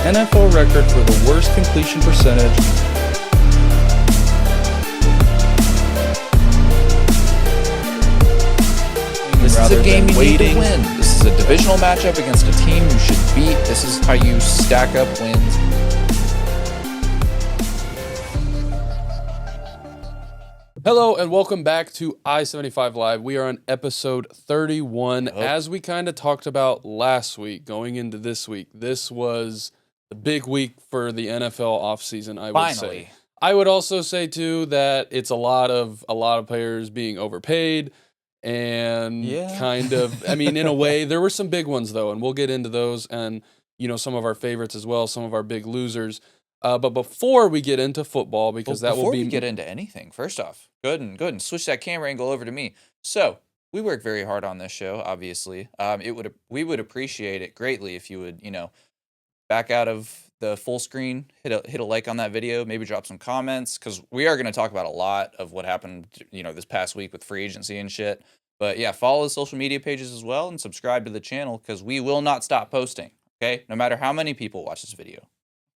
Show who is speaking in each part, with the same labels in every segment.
Speaker 1: NFL record for the worst completion percentage.
Speaker 2: This is a game you need to
Speaker 1: waiting.
Speaker 2: win. This is a divisional matchup against a team you should beat. This is how you stack up wins.
Speaker 1: Hello and welcome back to i75Live. We are on episode 31. As we kind of talked about last week, going into this week, this was the big week for the NFL offseason, I would say. I would also say, too, that it's a lot of players being overpaid and kind of, I mean, in a way, there were some big ones, though, and we'll get into those and, you know, some of our favorites as well, some of our big losers. But before we get into football, because that will be...
Speaker 2: Before we get into anything, first off, go ahead and switch that camera angle over to me. So, we work very hard on this show, obviously. We would appreciate it greatly if you would, back out of the full screen, hit a like on that video, maybe drop some comments, because we are going to talk about a lot of what happened, this past week with free agency and shit. But yeah, follow the social media pages as well and subscribe to the channel, because we will not stop posting, okay? No matter how many people watch this video.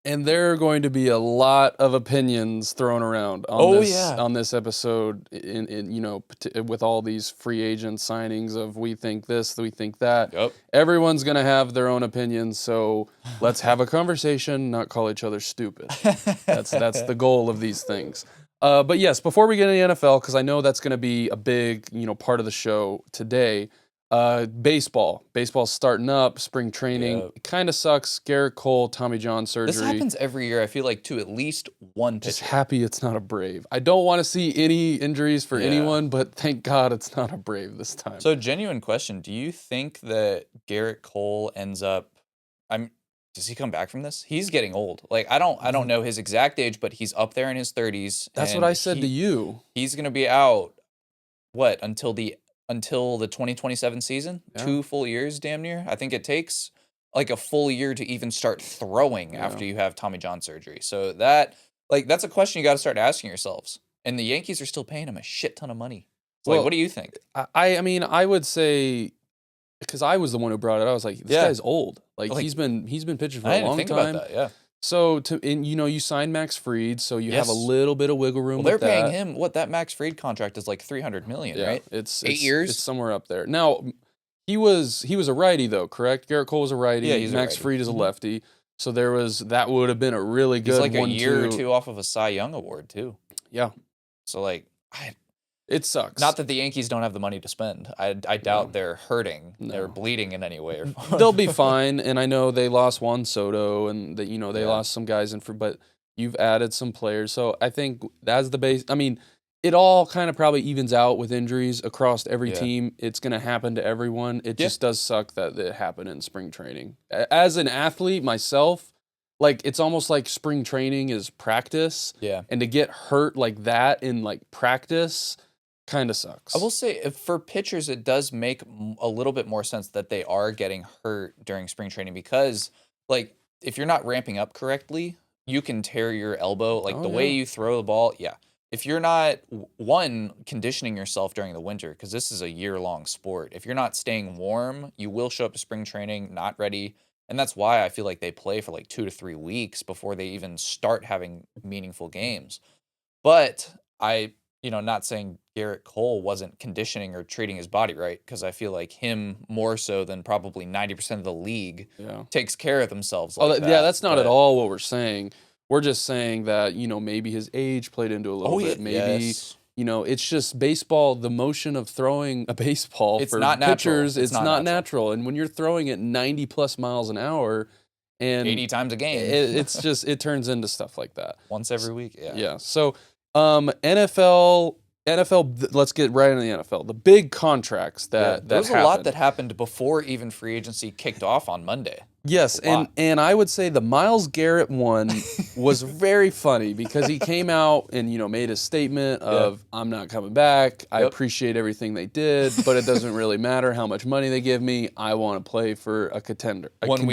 Speaker 1: And there are going to be a lot of opinions thrown around on this episode, with all these free agent signings of we think this, we think that.
Speaker 2: Yep.
Speaker 1: Everyone's going to have their own opinions, so let's have a conversation, not call each other stupid. That's the goal of these things. But yes, before we get into the NFL, because I know that's going to be a big part of the show today. Baseball's starting up, spring training.
Speaker 2: Yep.
Speaker 1: It kind of sucks. Garrett Cole, Tommy John surgery.
Speaker 2: This happens every year, I feel like, to at least one pitcher.
Speaker 1: Just happy it's not a Brave. I don't want to see any injuries for anyone, but thank God it's not a Brave this time.
Speaker 2: So, genuine question, do you think that Gerrit Cole ends up... Does he come back from this? He's getting old. Like, I don't know his exact age, but he's up there in his 30s.
Speaker 1: That's what I said to you.
Speaker 2: He's going to be out, until the 2027 season? Yeah. 2 full years, damn near. I think it takes like a full year to even start throwing after you have Tommy John surgery. So that's a question you got to start asking yourselves. And the Yankees are still paying him a shit ton of money. So what do you think?
Speaker 1: I mean, I would say, because I was the one who brought it, I was like, this guy's old. Like he's been pitching for a long time.
Speaker 2: About that, yeah.
Speaker 1: So you signed Max Fried, so you have a little bit of wiggle room.
Speaker 2: Well, they're paying him that Max Fried contract is like $300 million, right?
Speaker 1: It's
Speaker 2: 8 years.
Speaker 1: It's somewhere up there. Now, he was a righty though, correct? Gerrit Cole was a righty.
Speaker 2: Yeah, he's
Speaker 1: Max Fried is a lefty. So that would have been a really good.
Speaker 2: He's like a year or two off of a Cy Young award too.
Speaker 1: Yeah.
Speaker 2: So
Speaker 1: it sucks.
Speaker 2: Not that the Yankees don't have the money to spend. I doubt they're hurting. No. They're bleeding in any way.
Speaker 1: They'll be fine. And I know they lost Juan Soto and they lost some guys but you've added some players. So I think that's the base. I mean, it all kind of probably evens out with injuries across every team. It's going to happen to everyone. It just does suck that it happened in spring training. As an athlete myself, it's almost like spring training is practice.
Speaker 2: Yeah.
Speaker 1: And to get hurt like that in practice kind of sucks.
Speaker 2: I will say, for pitchers, it does make a little bit more sense that they are getting hurt during spring training because, if you're not ramping up correctly, you can tear your elbow. The way you throw the ball, if you're not, conditioning yourself during the winter, because this is a year-long sport, if you're not staying warm, you will show up to spring training not ready. And that's why I feel like they play for 2 to 3 weeks before they even start having meaningful games. But not saying Gerrit Cole wasn't conditioning or treating his body right, because I feel like him more so than probably 90% of the league takes care of themselves that.
Speaker 1: Yeah, that's not at all what we're saying. We're just saying that, maybe his age played into a little bit. Maybe, it's just baseball, the motion of throwing a baseball for pitchers, it's not natural. And when you're throwing it 90-plus miles an hour and
Speaker 2: 80 times a game,
Speaker 1: it turns into stuff like that.
Speaker 2: Once every week,
Speaker 1: Yeah, so... NFL, let's get right into the NFL. The big contracts that
Speaker 2: there was a lot that happened before even free agency kicked off on Monday.
Speaker 1: Yes, and I would say the Myles Garrett one was very funny because he came out and made a statement of I'm not coming back. I appreciate everything they did, but it doesn't really matter how much money they give me. I want to play for a contender.
Speaker 2: 1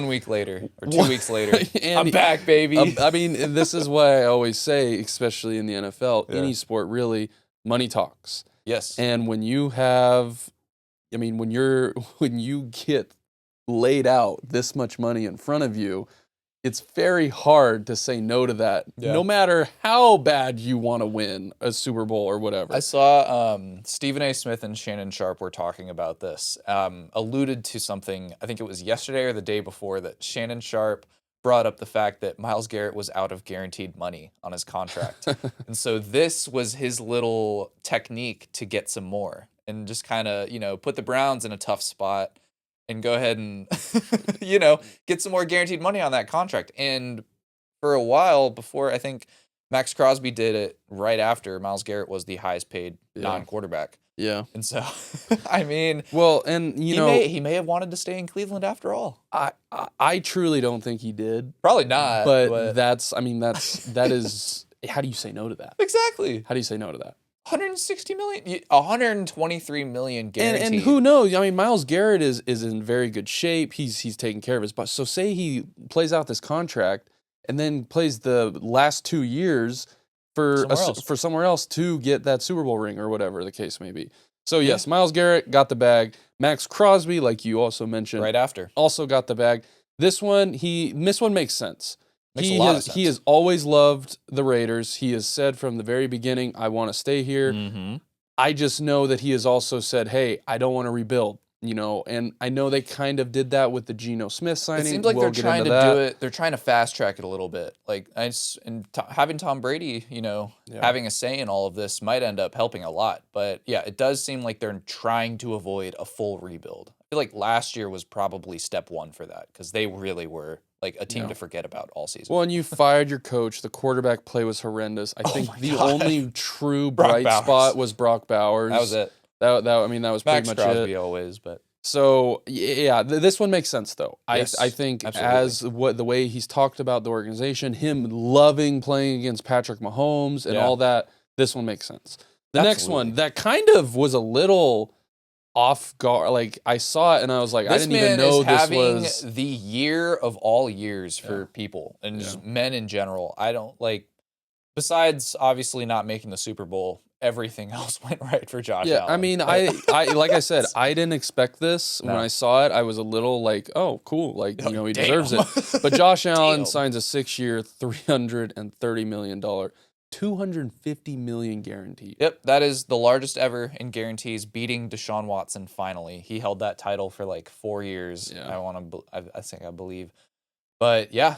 Speaker 2: week later or 2 weeks later, I'm back, baby.
Speaker 1: I mean, this is why I always say, especially in the NFL, any sport really, money talks.
Speaker 2: Yes,
Speaker 1: and when you get laid out this much money in front of you, it's very hard to say no to that, no matter how bad you want to win a Super Bowl or whatever.
Speaker 2: I saw Stephen A. Smith and Shannon Sharp were talking about this, alluded to something, I think it was yesterday or the day before, that Shannon Sharp brought up the fact that Myles Garrett was out of guaranteed money on his contract. And so this was his little technique to get some more and just kind of, put the Browns in a tough spot and go ahead and, get some more guaranteed money on that contract. And for a while before, I think Max Crosby did it right after, Myles Garrett was the highest paid non-quarterback.
Speaker 1: Yeah.
Speaker 2: And so, I mean,
Speaker 1: well, and
Speaker 2: he may have wanted to stay in Cleveland after all.
Speaker 1: I truly don't think he did.
Speaker 2: Probably not.
Speaker 1: But that is, how do you say no to that?
Speaker 2: Exactly.
Speaker 1: How do you say no to that?
Speaker 2: 160 million, 123 million guaranteed.
Speaker 1: And who knows? I mean, Myles Garrett is in very good shape. He's taking care of his body. So say he plays out this contract and then plays the last 2 years for somewhere else to get that Super Bowl ring or whatever the case may be. So yes, Myles Garrett got the bag. Max Crosby, like you also mentioned,
Speaker 2: right after,
Speaker 1: also got the bag. This one makes sense.
Speaker 2: Makes a lot of sense.
Speaker 1: He has always loved the Raiders. He has said from the very beginning, I want to stay here.
Speaker 2: Mm-hmm.
Speaker 1: I just know that he has also said, hey, I don't want to rebuild, and I know they kind of did that with the Geno Smith signing.
Speaker 2: It seems like they're trying to do it. They're trying to fast track it a little bit. Like, having Tom Brady, having a say in all of this might end up helping a lot. But yeah, it does seem like they're trying to avoid a full rebuild. I feel like last year was probably step one for that because they really were like a team to forget about all season.
Speaker 1: Well, and you fired your coach. The quarterback play was horrendous. I think the only true bright spot was Brock Bowers.
Speaker 2: That was it.
Speaker 1: That was
Speaker 2: Max
Speaker 1: pretty much
Speaker 2: Crosby
Speaker 1: it.
Speaker 2: Always, but
Speaker 1: so yeah, this one makes sense though.
Speaker 2: Yes,
Speaker 1: I think
Speaker 2: absolutely.
Speaker 1: the way he's talked about the organization, him loving playing against Patrick Mahomes and all that, this one makes sense. The next one that kind of was a little off guard. Like I saw it and I was like, I didn't even know this was
Speaker 2: the year of all years for people and just men in general. I don't like. Besides, obviously not making the Super Bowl, everything else went right for Josh Allen.
Speaker 1: I mean, I like I said, I didn't expect this. When I saw it, I was a little like, oh, cool. Like, he deserves it. But Josh Allen signs a 6-year, $330 million, $250 million guaranteed.
Speaker 2: Yep, that is the largest ever in guarantees, beating Deshaun Watson finally. He held that title for like 4 years, I believe. But yeah,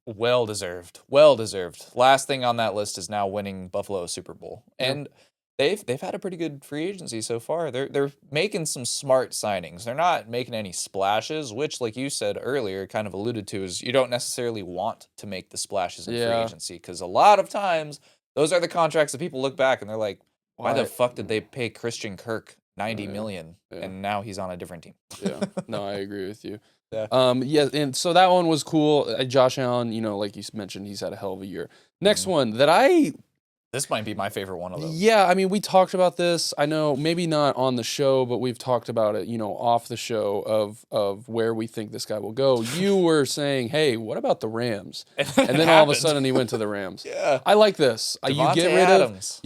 Speaker 2: well deserved. Well deserved. Last thing on that list is now winning Buffalo a Super Bowl. And they've had a pretty good free agency so far. They're making some smart signings. They're not making any splashes, which, like you said earlier, kind of alluded to, is you don't necessarily want to make the splashes in free agency because a lot of times those are the contracts that people look back and they're like, why the fuck did they pay Christian Kirk $90 million and now he's on a different team?
Speaker 1: No, I agree with you.
Speaker 2: Yeah.
Speaker 1: And so that one was cool. Josh Allen, like you mentioned, he's had a hell of a year. Next one that
Speaker 2: this might be my favorite one of those.
Speaker 1: Yeah, I mean, we talked about this. I know maybe not on the show, but we've talked about it, off the show of where we think this guy will go. You were saying, hey, what about the Rams? And then all of a sudden he went to the Rams.
Speaker 2: Yeah.
Speaker 1: I like this. You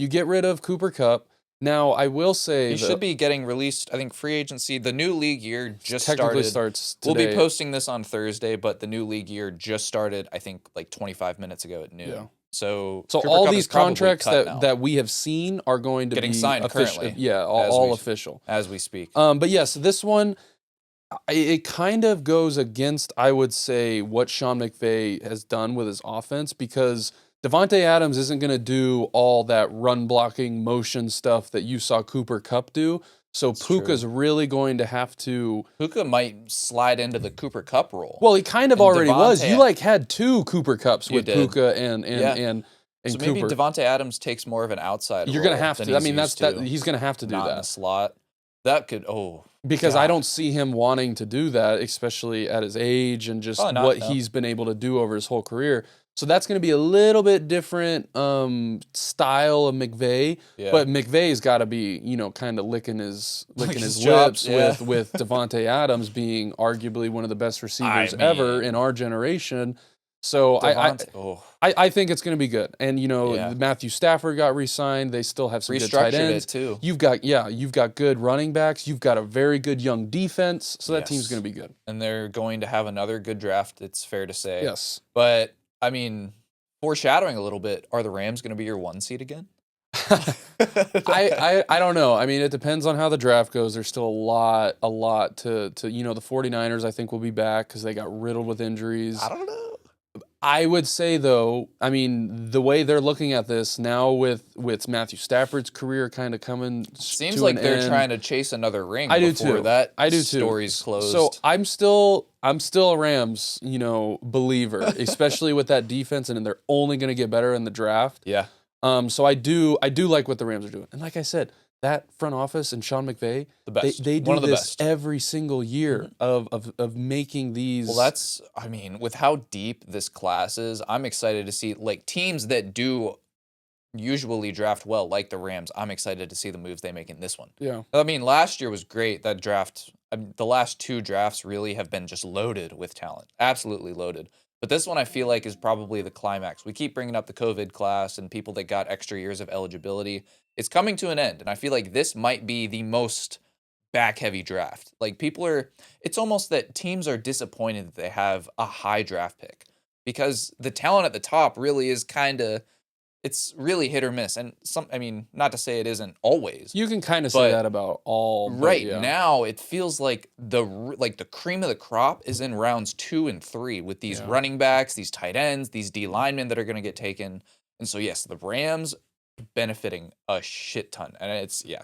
Speaker 1: get rid of Cooper Kupp. Now, I will say
Speaker 2: he should be getting released. I think free agency, the new league year just
Speaker 1: technically
Speaker 2: started.
Speaker 1: Starts today.
Speaker 2: We'll be posting this on Thursday, but the new league year just started, I think, like 25 minutes ago at noon. Yeah. So
Speaker 1: all these contracts that we have seen are going to
Speaker 2: getting
Speaker 1: be
Speaker 2: signed
Speaker 1: official.
Speaker 2: currently.
Speaker 1: Yeah, all official.
Speaker 2: As we speak.
Speaker 1: But yes, this one, it kind of goes against, I would say, what Sean McVay has done with his offense because Devontae Adams isn't going to do all that run blocking motion stuff that you saw Cooper Kupp do. So Puka's really going to have to.
Speaker 2: Puka might slide into the Cooper Kupp role.
Speaker 1: Well, he kind of already was. You had 2 Cooper Kupps with Puka and
Speaker 2: so maybe
Speaker 1: Cooper.
Speaker 2: Devontae Adams takes more of an outside.
Speaker 1: You're going to have to. I mean, he's going to have to do that.
Speaker 2: In the slot. That could
Speaker 1: because I don't see him wanting to do that, especially at his age and just he's been able to do over his whole career. So that's going to be a little bit different style of McVay, but McVay's got to be, kind of licking his lips with Devontae Adams being arguably one of the best receivers ever in our generation. So
Speaker 2: Devontae,
Speaker 1: I think it's going to be good. And,
Speaker 2: Yeah.
Speaker 1: Matthew Stafford got re-signed. They still have some good tight
Speaker 2: restructured
Speaker 1: ends.
Speaker 2: it too.
Speaker 1: You've got good running backs. You've got a very good young defense. So that team's
Speaker 2: Yes.
Speaker 1: going to be good.
Speaker 2: And they're going to have another good draft, it's fair to say.
Speaker 1: Yes.
Speaker 2: But, I mean, foreshadowing a little bit, are the Rams going to be your 1 seed again?
Speaker 1: I don't know. I mean, it depends on how the draft goes. There's still a lot to the 49ers I think will be back because they got riddled with injuries.
Speaker 2: I don't know.
Speaker 1: I would say though, I mean, the way they're looking at this now with Matthew Stafford's career kind of coming
Speaker 2: Seems
Speaker 1: to
Speaker 2: like
Speaker 1: an
Speaker 2: they're
Speaker 1: end,
Speaker 2: trying to chase another ring
Speaker 1: I do
Speaker 2: before
Speaker 1: too.
Speaker 2: that
Speaker 1: I do too.
Speaker 2: story's closed.
Speaker 1: So I'm still a Rams, believer, especially with that defense, and they're only going to get better in the draft.
Speaker 2: yeah.
Speaker 1: So I do like what the Rams are doing, and like I said, that front office and Sean McVay,
Speaker 2: The best.
Speaker 1: they do
Speaker 2: One of the
Speaker 1: this
Speaker 2: best.
Speaker 1: every single year of making these.
Speaker 2: Well, that's, I mean, with how deep this class is, I'm excited to see, like, teams that do usually draft well, like the Rams, I'm excited to see the moves they make in this one.
Speaker 1: yeah.
Speaker 2: I mean, last year was great. That draft, the last 2 drafts really have been just loaded with talent. Absolutely loaded. But this one I feel like is probably the climax. We keep bringing up the COVID class and people that got extra years of eligibility. It's coming to an end, and I feel like this might be the most back-heavy draft. Like, it's almost that teams are disappointed that they have a high draft pick because the talent at the top really is it's really hit or miss. And not to say it isn't always.
Speaker 1: You can kind of say that about all.
Speaker 2: Right
Speaker 1: yeah.
Speaker 2: now, it feels like the cream of the crop is in rounds 2 and 3 with these running backs, these tight ends, these D linemen that are going to get taken. And so, yes, the Rams benefiting a shit ton. And it's,
Speaker 1: Yeah.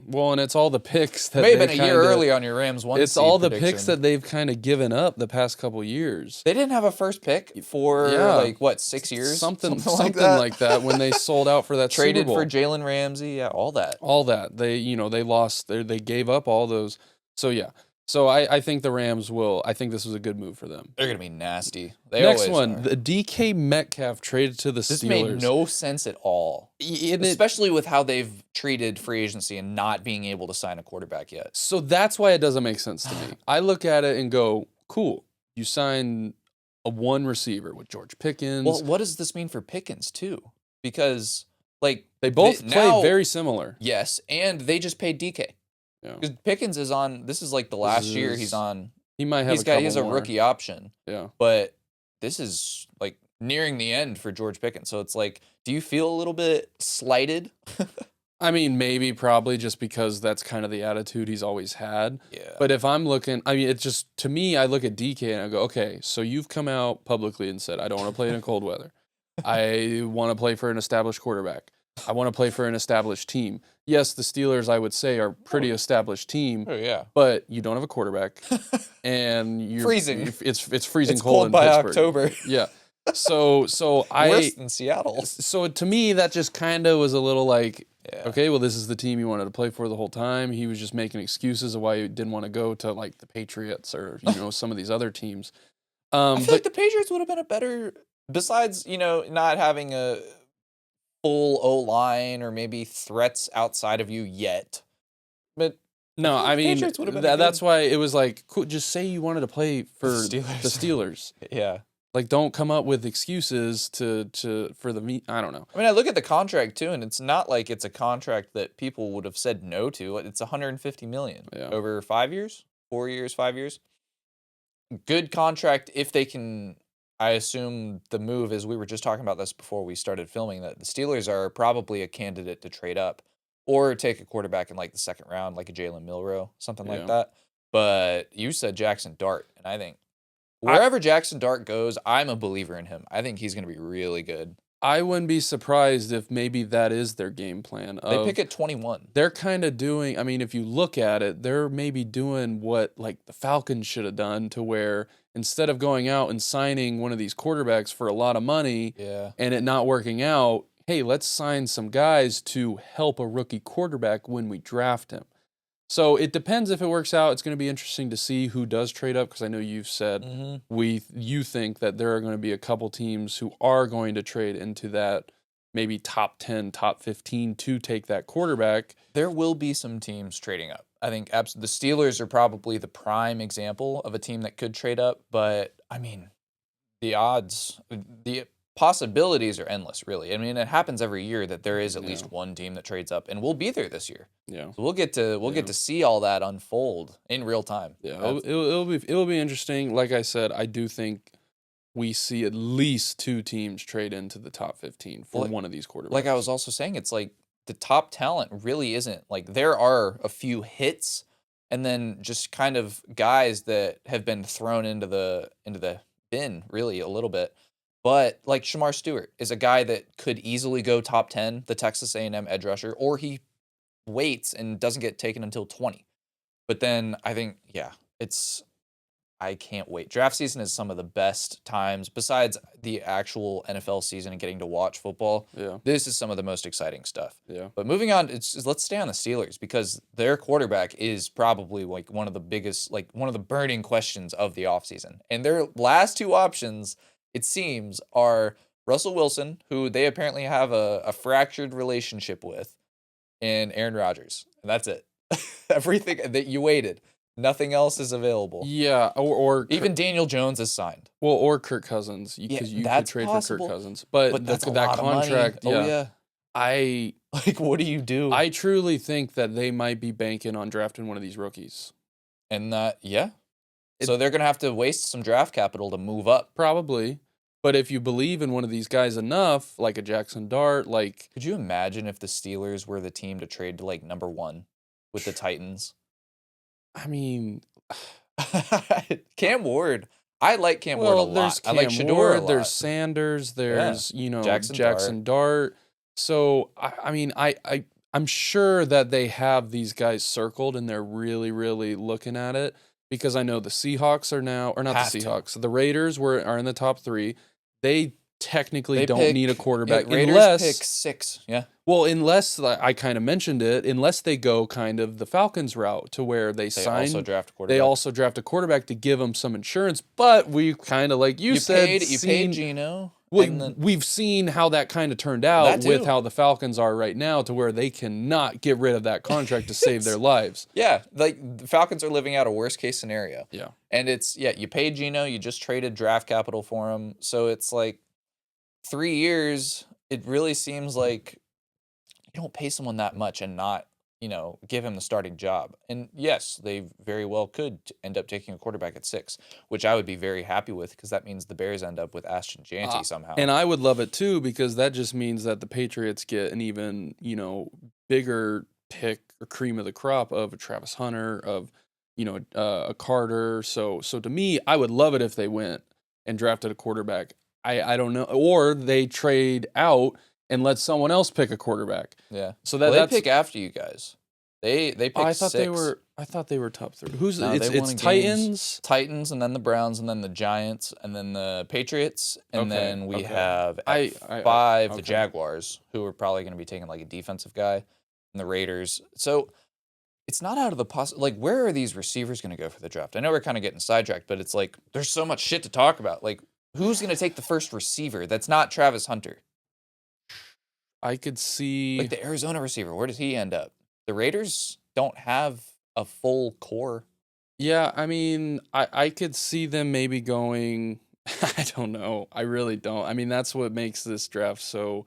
Speaker 1: Well, and it's all the picks that
Speaker 2: may have been a year early on your Rams 1
Speaker 1: It's
Speaker 2: seed
Speaker 1: all the
Speaker 2: prediction.
Speaker 1: picks that they've kind of given up the past couple years.
Speaker 2: They didn't have a first pick for 6 years?
Speaker 1: Something
Speaker 2: like that
Speaker 1: when they sold out for that
Speaker 2: Traded
Speaker 1: Super Bowl.
Speaker 2: for Jalen Ramsey, yeah, all that.
Speaker 1: All that. They lost, they gave up all those. So yeah. So I think the Rams I think this was a good move for them.
Speaker 2: They're going to be nasty. They
Speaker 1: Next
Speaker 2: always
Speaker 1: one,
Speaker 2: are.
Speaker 1: the DK Metcalf traded to the
Speaker 2: This
Speaker 1: Steelers.
Speaker 2: made no sense at all. Especially with how they've treated free agency and not being able to sign a quarterback yet.
Speaker 1: So that's why it doesn't make sense to me. I look at it and go, cool. You sign a one receiver with George Pickens.
Speaker 2: Well, what does this mean for Pickens too? Because they
Speaker 1: both play very similar.
Speaker 2: Yes, and they just paid DK.
Speaker 1: Yeah.
Speaker 2: Because Pickens is on. This is like the last year he's on.
Speaker 1: He might have.
Speaker 2: He has a rookie option.
Speaker 1: Yeah.
Speaker 2: But this is like nearing the end for George Pickens. So it's like, do you feel a little bit slighted?
Speaker 1: I mean, maybe, probably just because that's kind of the attitude he's always had.
Speaker 2: Yeah.
Speaker 1: But if I'm looking, I mean, it's just, to me, I look at DK and I go, okay, so you've come out publicly and said, I don't want to play in cold weather. I want to play for an established quarterback. I want to play for an established team. Yes, the Steelers, I would say, are a pretty established team.
Speaker 2: Oh, yeah.
Speaker 1: But you don't have a quarterback. And you're
Speaker 2: freezing.
Speaker 1: It's freezing
Speaker 2: It's
Speaker 1: cold in
Speaker 2: by
Speaker 1: Pittsburgh.
Speaker 2: October.
Speaker 1: Yeah. So
Speaker 2: Worse than Seattle.
Speaker 1: So to me, that just kind of was a little like,
Speaker 2: Yeah.
Speaker 1: okay, well, this is the team he wanted to play for the whole time. He was just making excuses of why he didn't want to go to like the Patriots or some of these other teams.
Speaker 2: I feel like the Patriots would have been a better, besides not having a full O-line or maybe threats outside of you yet. But
Speaker 1: no, I mean
Speaker 2: Patriots would have been
Speaker 1: that's why it was like, cool, just say you wanted to play for the Steelers.
Speaker 2: Yeah.
Speaker 1: Like, don't come up with excuses for the I don't know.
Speaker 2: I mean, I look at the contract too, and it's not like it's a contract that people would have said no to. It's $150 million over 5 years, 4 years, 5 years. Good contract if they can. I assume the move is, we were just talking about this before we started filming, that the Steelers are probably a candidate to trade up or take a quarterback in like the second round, like a Jalen Milroe, something like that. But you said Jackson Dart, and I think wherever Jackson Dart goes, I'm a believer in him. I think he's going to be really good.
Speaker 1: I wouldn't be surprised if maybe that is their game plan.
Speaker 2: They pick at 21.
Speaker 1: They're kind of doing, I mean, if you look at it, they're maybe doing what like the Falcons should have done, to where instead of going out and signing one of these quarterbacks for a lot of money and it not working out, hey, let's sign some guys to help a rookie quarterback when we draft him. So it depends if it works out. It's going to be interesting to see who does trade up, because I know you've said you think that there are going to be a couple teams who are going to trade into that maybe top 10, top 15 to take that quarterback.
Speaker 2: There will be some teams trading up. I think the Steelers are probably the prime example of a team that could trade up, but I mean, the odds, the possibilities are endless, really. I mean, it happens every year that there is at least one team that trades up, and we'll be there this year.
Speaker 1: Yeah.
Speaker 2: So we'll get to see all that unfold in real time.
Speaker 1: Yeah, it'll be interesting. Like I said, I do think we see at least 2 teams trade into the top 15 for one of these quarterbacks.
Speaker 2: Like I was also saying, it's like the top talent really isn't like there are a few hits and then just kind of guys that have been thrown into the bin really a little bit. But like Shamar Stewart is a guy that could easily go top 10, the Texas A&M edge rusher, or he waits and doesn't get taken until 20. But then I think, I can't wait. Draft season is some of the best times besides the actual NFL season and getting to watch football.
Speaker 1: Yeah.
Speaker 2: This is some of the most exciting stuff.
Speaker 1: Yeah.
Speaker 2: But moving on, let's stay on the Steelers because their quarterback is probably like one of the biggest, like one of the burning questions of the offseason. And their last 2 options, it seems, are Russell Wilson, who they apparently have a fractured relationship with, and Aaron Rodgers. And that's it. Everything that you waited. Nothing else is available.
Speaker 1: Yeah, or
Speaker 2: even Daniel Jones is signed.
Speaker 1: Well, or Kirk Cousins, because you could trade
Speaker 2: possible.
Speaker 1: for Kirk Cousins, but
Speaker 2: that's
Speaker 1: that contract.
Speaker 2: Oh yeah,
Speaker 1: I
Speaker 2: like. What do you do?
Speaker 1: I truly think that they might be banking on drafting one of these rookies,
Speaker 2: and so they're gonna have to waste some draft capital to move up,
Speaker 1: probably. But if you believe in one of these guys enough, like a Jackson Dart, like,
Speaker 2: could you imagine if the Steelers were the team to trade to like number 1 with the Titans?
Speaker 1: I mean,
Speaker 2: Cam Ward. I like Cam Ward a lot.
Speaker 1: There's Cam
Speaker 2: I like Shador
Speaker 1: Ward,
Speaker 2: a lot.
Speaker 1: There's Sanders. There's
Speaker 2: Jackson
Speaker 1: Dart. So I mean, I'm sure that they have these guys circled and they're really, really looking at it because I know the Seahawks are now, or not the Seahawks, the Raiders are in the top 3. They technically don't need a quarterback
Speaker 2: Raiders pick 6. Yeah.
Speaker 1: Well, unless I kind of mentioned it, unless they go kind of the Falcons route to where they
Speaker 2: also draft a quarterback.
Speaker 1: They also draft a quarterback to give them some insurance. But we kind of, like you said,
Speaker 2: you paid Geno.
Speaker 1: We've seen how that kind of turned out with how the Falcons are right now, to where they cannot get rid of that contract to save their lives.
Speaker 2: Yeah, like the Falcons are living out a worst case scenario.
Speaker 1: Yeah,
Speaker 2: and you paid Geno, you just traded draft capital for him, so it's like 3 years. It really seems like you don't pay someone that much and not, give him the starting job. And yes, they very well could end up taking a quarterback at 6, which I would be very happy with because that means the Bears end up with Ashton Janty somehow.
Speaker 1: And I would love it too because that just means that the Patriots get an even, bigger pick or cream of the crop of a Travis Hunter, of, a Carter. So to me, I would love it if they went and drafted a quarterback. I don't know. Or they trade out and let someone else pick a quarterback.
Speaker 2: Yeah.
Speaker 1: So
Speaker 2: they pick after you guys. They pick
Speaker 1: I thought
Speaker 2: 6.
Speaker 1: I thought they were top 3. It's Titans,
Speaker 2: and then the Browns, and then the Giants, and then the Patriots, and then we have at 5 the Jaguars, who are probably going to be taking like a defensive guy, and the Raiders. So it's not out of the like, where are these receivers going to go for the draft? I know we're kind of getting sidetracked, but it's like there's so much shit to talk about. Like, who's going to take the first receiver that's not Travis Hunter?
Speaker 1: I could see
Speaker 2: like the Arizona receiver. Where does he end up? The Raiders don't have a full core.
Speaker 1: Yeah, I mean, I could see them maybe going. I don't know. I really don't. I mean, that's what makes this draft so,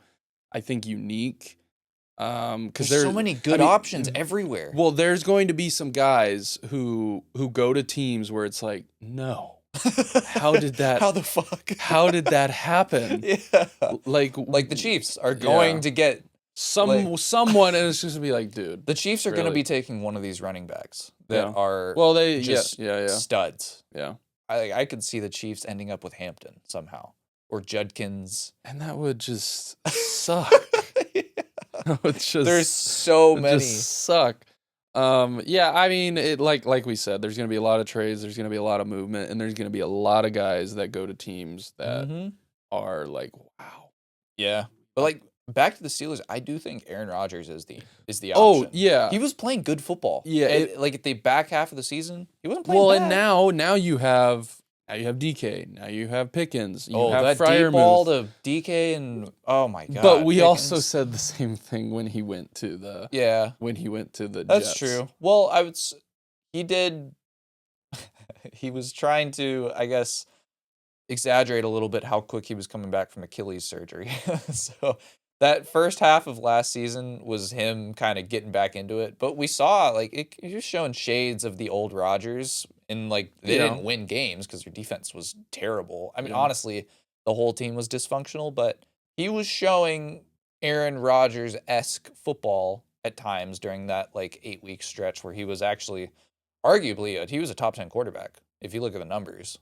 Speaker 1: I think, unique. Because
Speaker 2: there's so many good options everywhere.
Speaker 1: Well, there's going to be some guys who go to teams where it's like, no. How did that?
Speaker 2: How the fuck?
Speaker 1: How did that happen?
Speaker 2: Yeah,
Speaker 1: like
Speaker 2: the Chiefs are going to get
Speaker 1: someone, and it's just gonna be like, dude,
Speaker 2: the Chiefs are going to be taking one of these running backs that are just studs.
Speaker 1: Yeah,
Speaker 2: I could see the Chiefs ending up with Hampton somehow or Judkins,
Speaker 1: and that would just suck.
Speaker 2: There's so many.
Speaker 1: Just suck. Yeah, I mean, it like we said, there's going to be a lot of trades, there's going to be a lot of movement, and there's going to be a lot of guys that go to teams that are like, wow.
Speaker 2: Yeah. But like back to the Steelers, I do think Aaron Rodgers is the option.
Speaker 1: Oh, yeah.
Speaker 2: He was playing good football.
Speaker 1: Yeah,
Speaker 2: like at the back half of the season, he wasn't playing bad.
Speaker 1: And now you have DK, now you have Pickens, you have
Speaker 2: that
Speaker 1: Freiermuth.
Speaker 2: deep ball to DK, and oh my god.
Speaker 1: But we also said the same thing when he went to the
Speaker 2: That's
Speaker 1: Jets.
Speaker 2: true. Well, he was trying to, I guess, exaggerate a little bit how quick he was coming back from Achilles surgery. So that first half of last season was him kind of getting back into it. But we saw like it was showing shades of the old Rodgers, and like they didn't win games because your defense was terrible. I mean, honestly, the whole team was dysfunctional, but he was showing Aaron Rodgers-esque football at times during that like 8-week stretch where he was actually arguably he was a top 10 quarterback if you look at the numbers.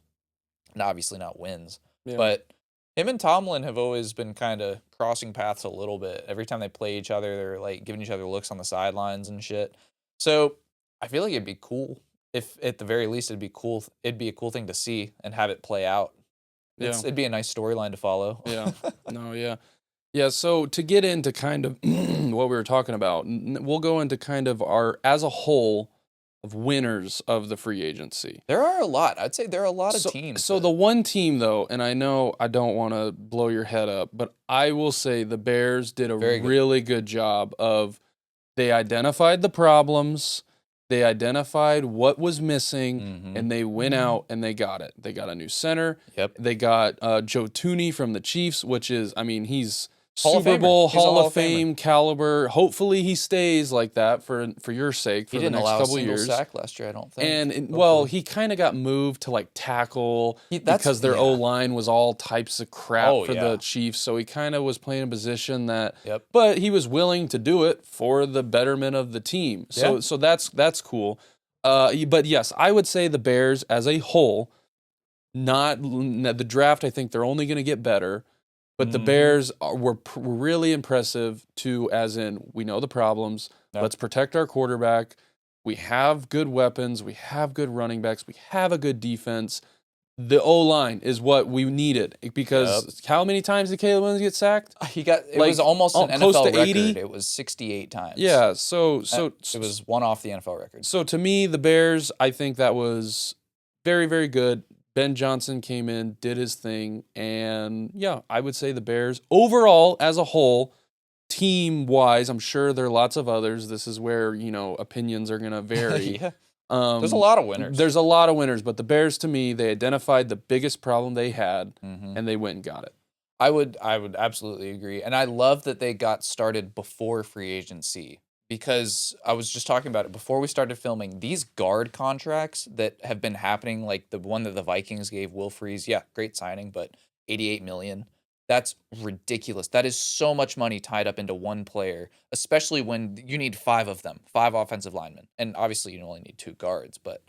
Speaker 2: And obviously not wins.
Speaker 1: Yeah.
Speaker 2: But him and Tomlin have always been kind of crossing paths a little bit. Every time they play each other, they're like giving each other looks on the sidelines and shit. So I feel like it'd be cool if, at the very least, it'd be cool. It'd be a cool thing to see and have it play out. It'd be a nice storyline to follow.
Speaker 1: Yeah. No. Yeah. Yeah. So to get into kind of what we were talking about, we'll go into kind of our as a whole of winners of the free agency.
Speaker 2: There are a lot. I'd say there are a lot of teams.
Speaker 1: So the one team, though, and I know I don't want to blow your head up, but I will say the Bears did a really good job of they identified the problems, they identified what was missing, and they went out and they got it. They got a new center.
Speaker 2: Yep.
Speaker 1: They got Joe Tooney from the Chiefs, which is, I mean, he's
Speaker 2: Super Bowl
Speaker 1: Hall of Fame caliber. Hopefully he stays like that for your sake for the next couple years.
Speaker 2: He didn't allow a single sack last year, I don't think.
Speaker 1: And well, he kind of got moved to like tackle because their O-line was all types of crap for the Chiefs. So he kind of was playing a position that, but he was willing to do it for the betterment of the team. So that's cool. But yes, I would say the Bears as a whole, not the draft. I think they're only going to get better. But the Bears were really impressive too, as in we know the problems. Let's protect our quarterback. We have good weapons. We have good running backs. We have a good defense. The O-line is what we needed because how many times did Caleb Williams get sacked?
Speaker 2: It was almost an
Speaker 1: close
Speaker 2: NFL
Speaker 1: to
Speaker 2: record.
Speaker 1: 80?
Speaker 2: It was 68 times.
Speaker 1: Yeah, so
Speaker 2: it was one off the NFL record.
Speaker 1: So to me, the Bears, I think that was very, very good. Ben Johnson came in, did his thing, and yeah, I would say the Bears overall as a whole, team-wise, I'm sure there are lots of others. This is where, opinions are going to vary.
Speaker 2: There's a lot of winners.
Speaker 1: There's a lot of winners, but the Bears, to me, they identified the biggest problem they had, and they went and got it.
Speaker 2: I would absolutely agree, and I love that they got started before free agency. Because I was just talking about it before we started filming, these guard contracts that have been happening, like the one that the Vikings gave Will Freeze, great signing, but $88 million. That's ridiculous. That is so much money tied up into one player, especially when you need 5 of them, 5 offensive linemen. And obviously you only need 2 guards, but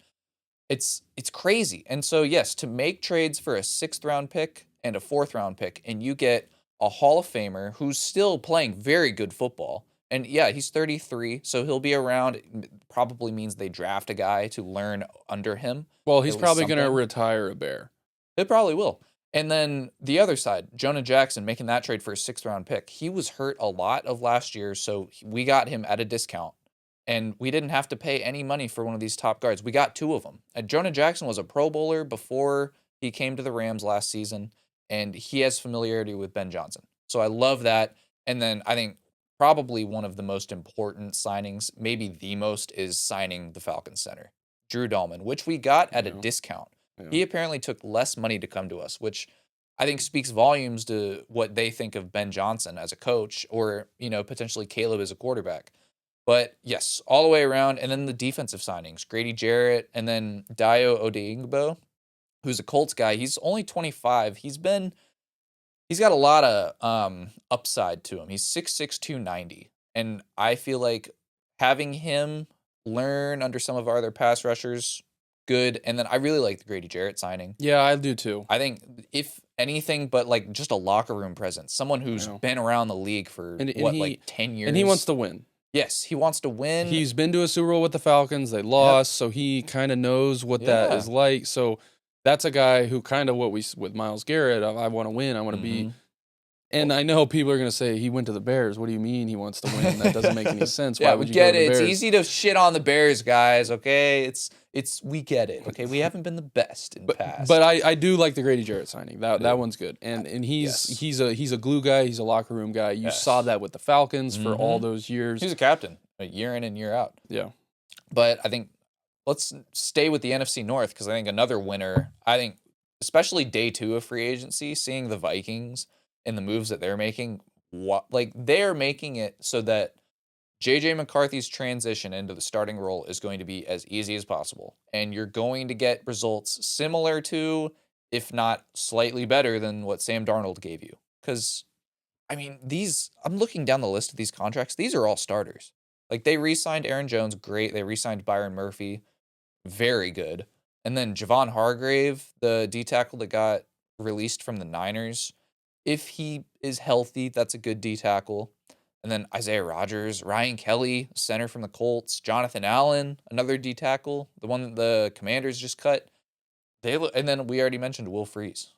Speaker 2: it's crazy. And so yes, to make trades for a 6th round pick and a 4th round pick, and you get a Hall of Famer who's still playing very good football. And yeah, he's 33, so he'll be around. Probably means they draft a guy to learn under him.
Speaker 1: Well, he's probably going to retire a Bear.
Speaker 2: It probably will. And then the other side, Jonah Jackson making that trade for a 6th round pick. He was hurt a lot of last year, so we got him at a discount. And we didn't have to pay any money for one of these top guards. We got 2 of them. And Jonah Jackson was a Pro Bowler before he came to the Rams last season, and he has familiarity with Ben Johnson. So I love that. And then I think probably one of the most important signings, maybe the most, is signing the Falcons center, Drew Dahlman, which we got at a discount. He apparently took less money to come to us, which I think speaks volumes to what they think of Ben Johnson as a coach or, potentially Caleb as a quarterback. But yes, all the way around. And then the defensive signings, Grady Gerritt and then Dayo Odeyingbo, who's a Colts guy. He's only 25. He's got a lot of upside to him. He's 6'6", 290. And I feel like having him learn under some of our other pass rushers, good. And then I really like the Grady Gerritt signing.
Speaker 1: Yeah, I do too.
Speaker 2: I think if anything but like just a locker room presence, someone who's been around the league for 10 years.
Speaker 1: And he wants to win.
Speaker 2: Yes, he wants to win.
Speaker 1: He's been to a Super Bowl with the Falcons. They lost, so he kind of knows what that is like. So that's a guy who kind of with Myles Garrett, I want to win. I want to be. And I know people are going to say he went to the Bears. What do you mean he wants to win? That doesn't make any sense. Why would you go to the Bears?
Speaker 2: It's easy to shit on the Bears, guys. Okay, we get it. Okay, we haven't been the best in the past.
Speaker 1: But I do like the Grady Gerritt signing. That one's good. And he's a glue guy. He's a locker room guy. You saw that with the Falcons for all those years.
Speaker 2: He's a captain, year in and year out.
Speaker 1: Yeah.
Speaker 2: But I think let's stay with the NFC North because I think another winner. I think especially day 2 of free agency, seeing the Vikings and the moves that they're making, they're making it so that JJ McCarthy's transition into the starting role is going to be as easy as possible. And you're going to get results similar to, if not slightly better than what Sam Darnold gave you. Because, I mean, I'm looking down the list of these contracts. These are all starters. Like, they re-signed Aaron Jones, great. They re-signed Byron Murphy, very good. And then Javon Hargrave, the D tackle that got released from the Niners, if he is healthy, that's a good D tackle. And then Isaiah Rodgers, Ryan Kelly, center from the Colts, Jonathan Allen, another D tackle, the one that the Commanders just cut. And then we already mentioned Will Freeze.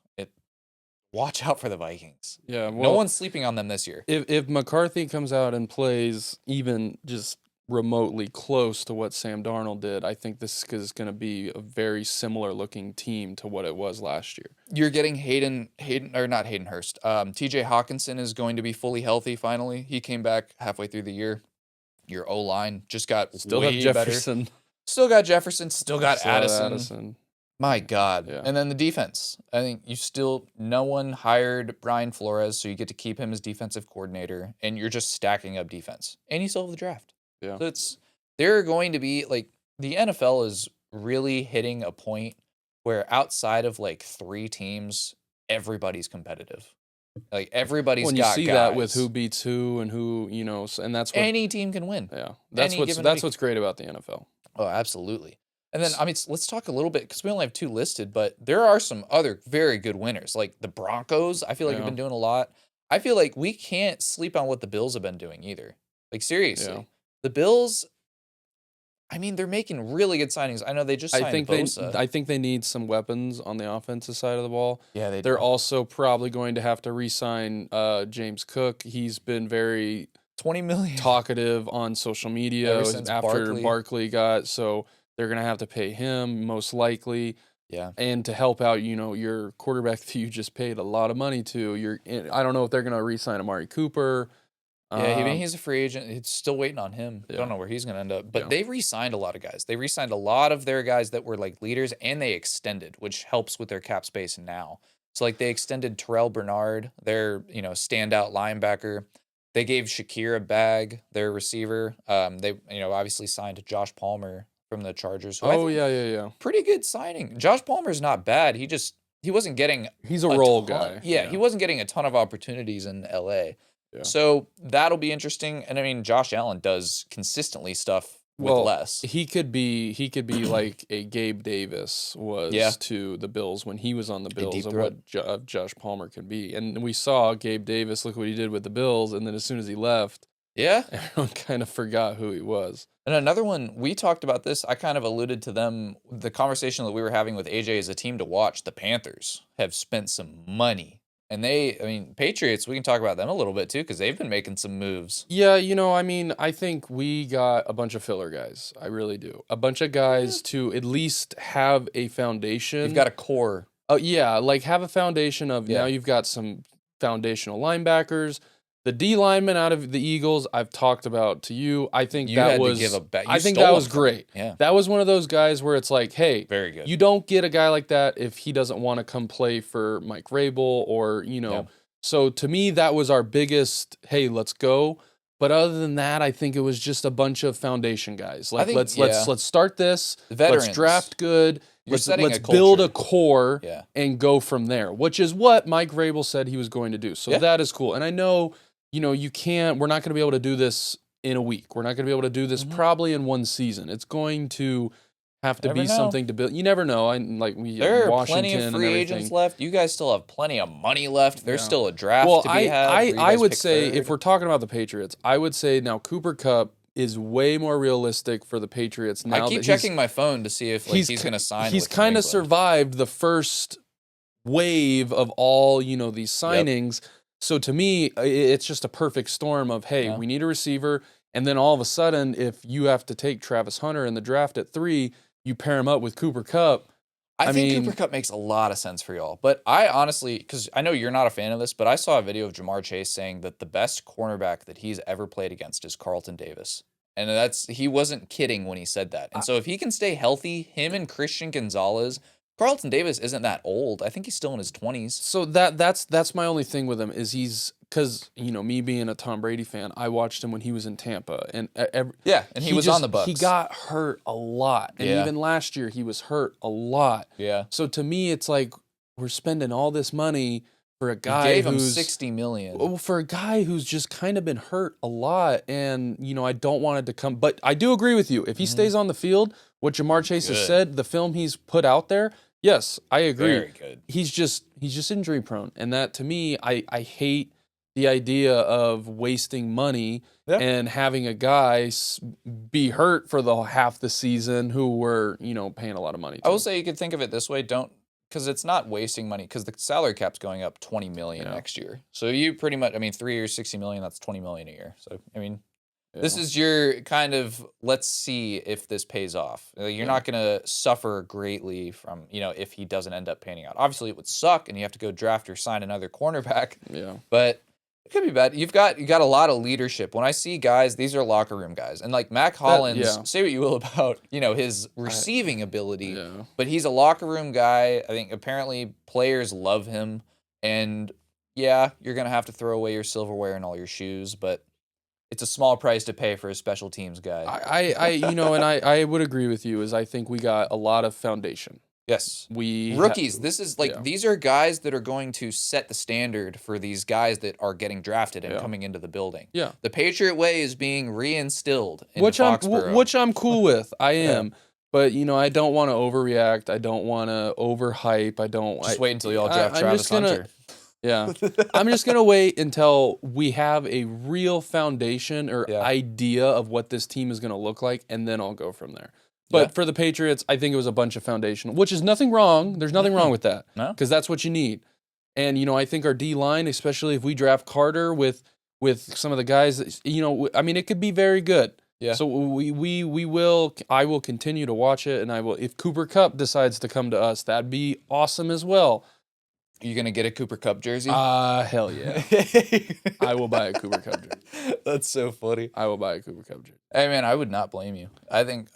Speaker 2: Watch out for the Vikings.
Speaker 1: Yeah,
Speaker 2: no one's sleeping on them this year.
Speaker 1: If McCarthy comes out and plays even just remotely close to what Sam Darnold did, I think this is going to be a very similar looking team to what it was last year.
Speaker 2: You're getting not Hayden Hurst. TJ Hawkinson is going to be fully healthy finally. He came back halfway through the year. Your O-line just got
Speaker 1: Still
Speaker 2: way
Speaker 1: have Jefferson.
Speaker 2: better. Still got Jefferson. Still got Addison.
Speaker 1: Addison.
Speaker 2: My God.
Speaker 1: Yeah.
Speaker 2: And then the defense. I think no one hired Brian Flores, so you get to keep him as defensive coordinator, and you're just stacking up defense. And you still have the draft.
Speaker 1: Yeah.
Speaker 2: So they're going to be, like, the NFL is really hitting a point where outside of, like, 3 teams, everybody's competitive. Like, everybody's got guys.
Speaker 1: When you see that with who beats who and who, and that's what...
Speaker 2: Any team can win.
Speaker 1: Yeah. That's what's great about the NFL.
Speaker 2: Oh, absolutely. And then, I mean, let's talk a little bit, because we only have 2 listed, but there are some other very good winners. Like the Broncos, I feel like have been doing a lot. I feel like we can't sleep on what the Bills have been doing either. Like, seriously. Yeah. The Bills, I mean, they're making really good signings. I know they just signed Bosa.
Speaker 1: I think they need some weapons on the offensive side of the ball.
Speaker 2: Yeah,
Speaker 1: they're also probably going to have to re-sign James Cook. He's been very
Speaker 2: $20 million
Speaker 1: talkative on social media after Barkley got, so... They're going to have to pay him, most likely.
Speaker 2: Yeah.
Speaker 1: And to help out, your quarterback that you just paid a lot of money to. I don't know if they're going to re-sign Amari Cooper.
Speaker 2: Yeah, he's a free agent. It's still waiting on him. Yeah. Don't know where he's going to end up. But they re-signed a lot of guys. They re-signed a lot of their guys that were like leaders, and they extended, which helps with their cap space now. So like they extended Terrell Bernard, their standout linebacker. They gave Shakir a bag, their receiver. They obviously signed Josh Palmer from the Chargers.
Speaker 1: Yeah.
Speaker 2: Pretty good signing. Josh Palmer's not bad. He wasn't getting...
Speaker 1: He's a role guy.
Speaker 2: Yeah, he wasn't getting a ton of opportunities in LA. Yeah. So that'll be interesting. And I mean, Josh Allen does consistently stuff with less.
Speaker 1: He could be like a Gabe Davis was to the Bills when he was on the Bills, and what Josh Palmer could be. And we saw Gabe Davis, look what he did with the Bills, and then as soon as he left, everyone kind of forgot who he was.
Speaker 2: And another one, we talked about this, I kind of alluded to them, the conversation that we were having with AJ as a team to watch. The Panthers have spent some money. And Patriots, we can talk about them a little bit too, because they've been making some moves.
Speaker 1: Yeah, I think we got a bunch of filler guys. I really do. A bunch of guys to at least have a foundation.
Speaker 2: You've got a core.
Speaker 1: Oh, yeah, like have a foundation of, now you've got some foundational linebackers. The D lineman out of the Eagles, I've talked about to you. I think that was great.
Speaker 2: Yeah.
Speaker 1: That was one of those guys where it's like, hey,
Speaker 2: very good.
Speaker 1: You don't get a guy like that if he doesn't want to come play for Mike Rabel or, So to me, that was our biggest, hey, let's go. But other than that, I think it was just a bunch of foundation guys. Like, let's start this. Let's draft good. Let's build a core and go from there, which is what Mike Rabel said he was going to do. So that is cool. And I know, we're not going to be able to do this in a week. We're not going to be able to do this probably in one season. It's going to have to be something to build. You never know.
Speaker 2: There are plenty of free agents left. You guys still have plenty of money left. There's still a draft to be had.
Speaker 1: I would say, if we're talking about the Patriots, I would say now Cooper Kupp is way more realistic for the Patriots now.
Speaker 2: I keep checking my phone to see if he's going to sign.
Speaker 1: He's kind of survived the first wave of all these signings. So to me, it's just a perfect storm of, hey, we need a receiver, and then all of a sudden, if you have to take Travis Hunter in the draft at 3, you pair him up with Cooper Kupp.
Speaker 2: I think Cooper Kupp makes a lot of sense for y'all. But I honestly, because I know you're not a fan of this, but I saw a video of Jamar Chase saying that the best cornerback that he's ever played against is Carlton Davis. And he wasn't kidding when he said that. And so if he can stay healthy, him and Christian Gonzalez Carlton Davis isn't that old. I think he's still in his 20s.
Speaker 1: So that's my only thing with him is because me being a Tom Brady fan, I watched him when he was in Tampa, and
Speaker 2: and he was on the Bucs.
Speaker 1: He got hurt a lot, and even last year he was hurt a lot.
Speaker 2: Yeah.
Speaker 1: So to me, it's like we're spending all this money for a guy
Speaker 2: gave him $60 million.
Speaker 1: Well, for a guy who's just kind of been hurt a lot, and I don't want it to come. But I do agree with you. If he stays on the field, what Jamar Chase has said, the film he's put out there. Yes, I agree.
Speaker 2: Very good.
Speaker 1: He's just injury prone, and that to me, I hate the idea of wasting money and having a guy be hurt for the half the season who we're paying a lot of money to.
Speaker 2: I will say you could think of it this way: because it's not wasting money because the salary cap's going up $20 million next year. So you pretty much, 3 years, $60 million. That's $20 million a year. So this is your kind of, let's see if this pays off. You're not going to suffer greatly from, if he doesn't end up panning out. Obviously, it would suck, and you have to go draft or sign another cornerback.
Speaker 1: Yeah.
Speaker 2: But it could be bad. You got a lot of leadership. When I see guys, these are locker room guys. And like Mac Hollins, say what you will about, his receiving ability, but he's a locker room guy. I think apparently players love him. And you're going to have to throw away your silverware and all your shoes, but it's a small price to pay for a special teams guy.
Speaker 1: I would agree with you. I think we got a lot of foundation.
Speaker 2: Yes, rookies. This is these are guys that are going to set the standard for these guys that are getting drafted and coming into the building.
Speaker 1: Yeah,
Speaker 2: the Patriot way is being reinstilled in
Speaker 1: Foxborough, which I'm cool with. I am. But, I don't want to overreact. I don't want to overhype. Just
Speaker 2: wait until y'all draft Travis Hunter.
Speaker 1: Yeah. I'm just going to wait until we have a real foundation or idea of what this team is going to look like, and then I'll go from there. But for the Patriots, I think it was a bunch of foundation, which is nothing wrong. There's nothing wrong with that. No. Because that's what you need. And, I think our D-line, especially if we draft Carter with some of the guys, it could be very good. Yeah. So I will continue to watch it, and if Cooper Kupp decides to come to us, that'd be awesome as well.
Speaker 2: Are you going to get a Cooper Kupp jersey?
Speaker 1: Hell yeah. I will buy a Cooper Kupp jersey.
Speaker 2: That's so funny.
Speaker 1: I will buy a Cooper Kupp jersey.
Speaker 2: Hey, man, I would not blame you. I think,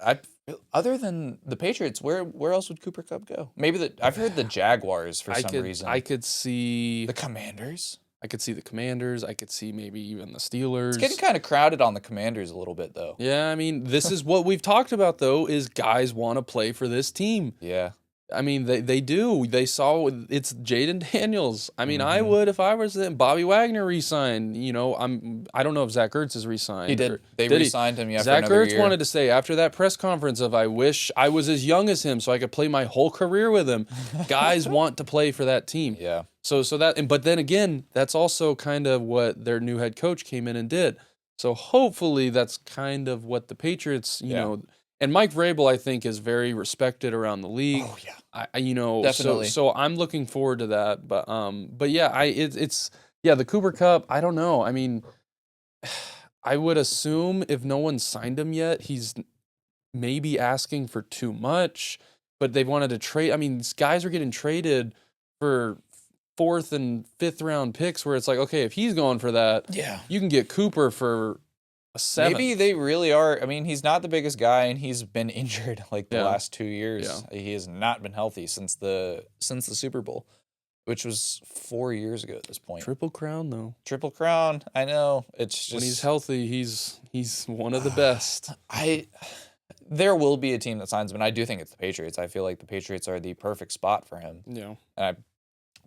Speaker 2: other than the Patriots, where else would Cooper Kupp go? Maybe I've heard the Jaguars for some reason.
Speaker 1: I could see...
Speaker 2: The Commanders?
Speaker 1: I could see the Commanders. I could see maybe even the Steelers.
Speaker 2: It's getting kind of crowded on the Commanders a little bit, though.
Speaker 1: Yeah, this is what we've talked about, though, is guys want to play for this team.
Speaker 2: Yeah.
Speaker 1: They do. They saw it's Jaden Daniels. I would if I was them. Bobby Wagner re-signed. I don't know if Zach Ertz is re-signed.
Speaker 2: He did. They re-signed him after
Speaker 1: Zach
Speaker 2: another
Speaker 1: Ertz
Speaker 2: year.
Speaker 1: wanted to say after that press conference of I wish I was as young as him so I could play my whole career with him. Guys want to play for that team.
Speaker 2: Yeah.
Speaker 1: But then again, that's also kind of what their new head coach came in and did. So hopefully that's kind of what the Patriots, and Mike Vrabel, I think, is very respected around the league.
Speaker 2: Oh yeah,
Speaker 1: definitely. So I'm looking forward to that. But yeah, it's the Cooper Kupp. I don't know. I would assume if no one signed him yet, he's maybe asking for too much. But they wanted to trade. These guys are getting traded for 4th and 5th round picks, where it's like, okay, if he's going for that, you can get Cooper for.
Speaker 2: Maybe they really are. He's not the biggest guy, and he's been injured the last 2 years. Yeah. He has not been healthy since the Super Bowl, which was 4 years ago at this point.
Speaker 1: Triple Crown, though.
Speaker 2: Triple Crown. I know. It's just
Speaker 1: when he's healthy, he's one of the best.
Speaker 2: There will be a team that signs him, and I do think it's the Patriots. I feel like the Patriots are the perfect spot for him.
Speaker 1: Yeah.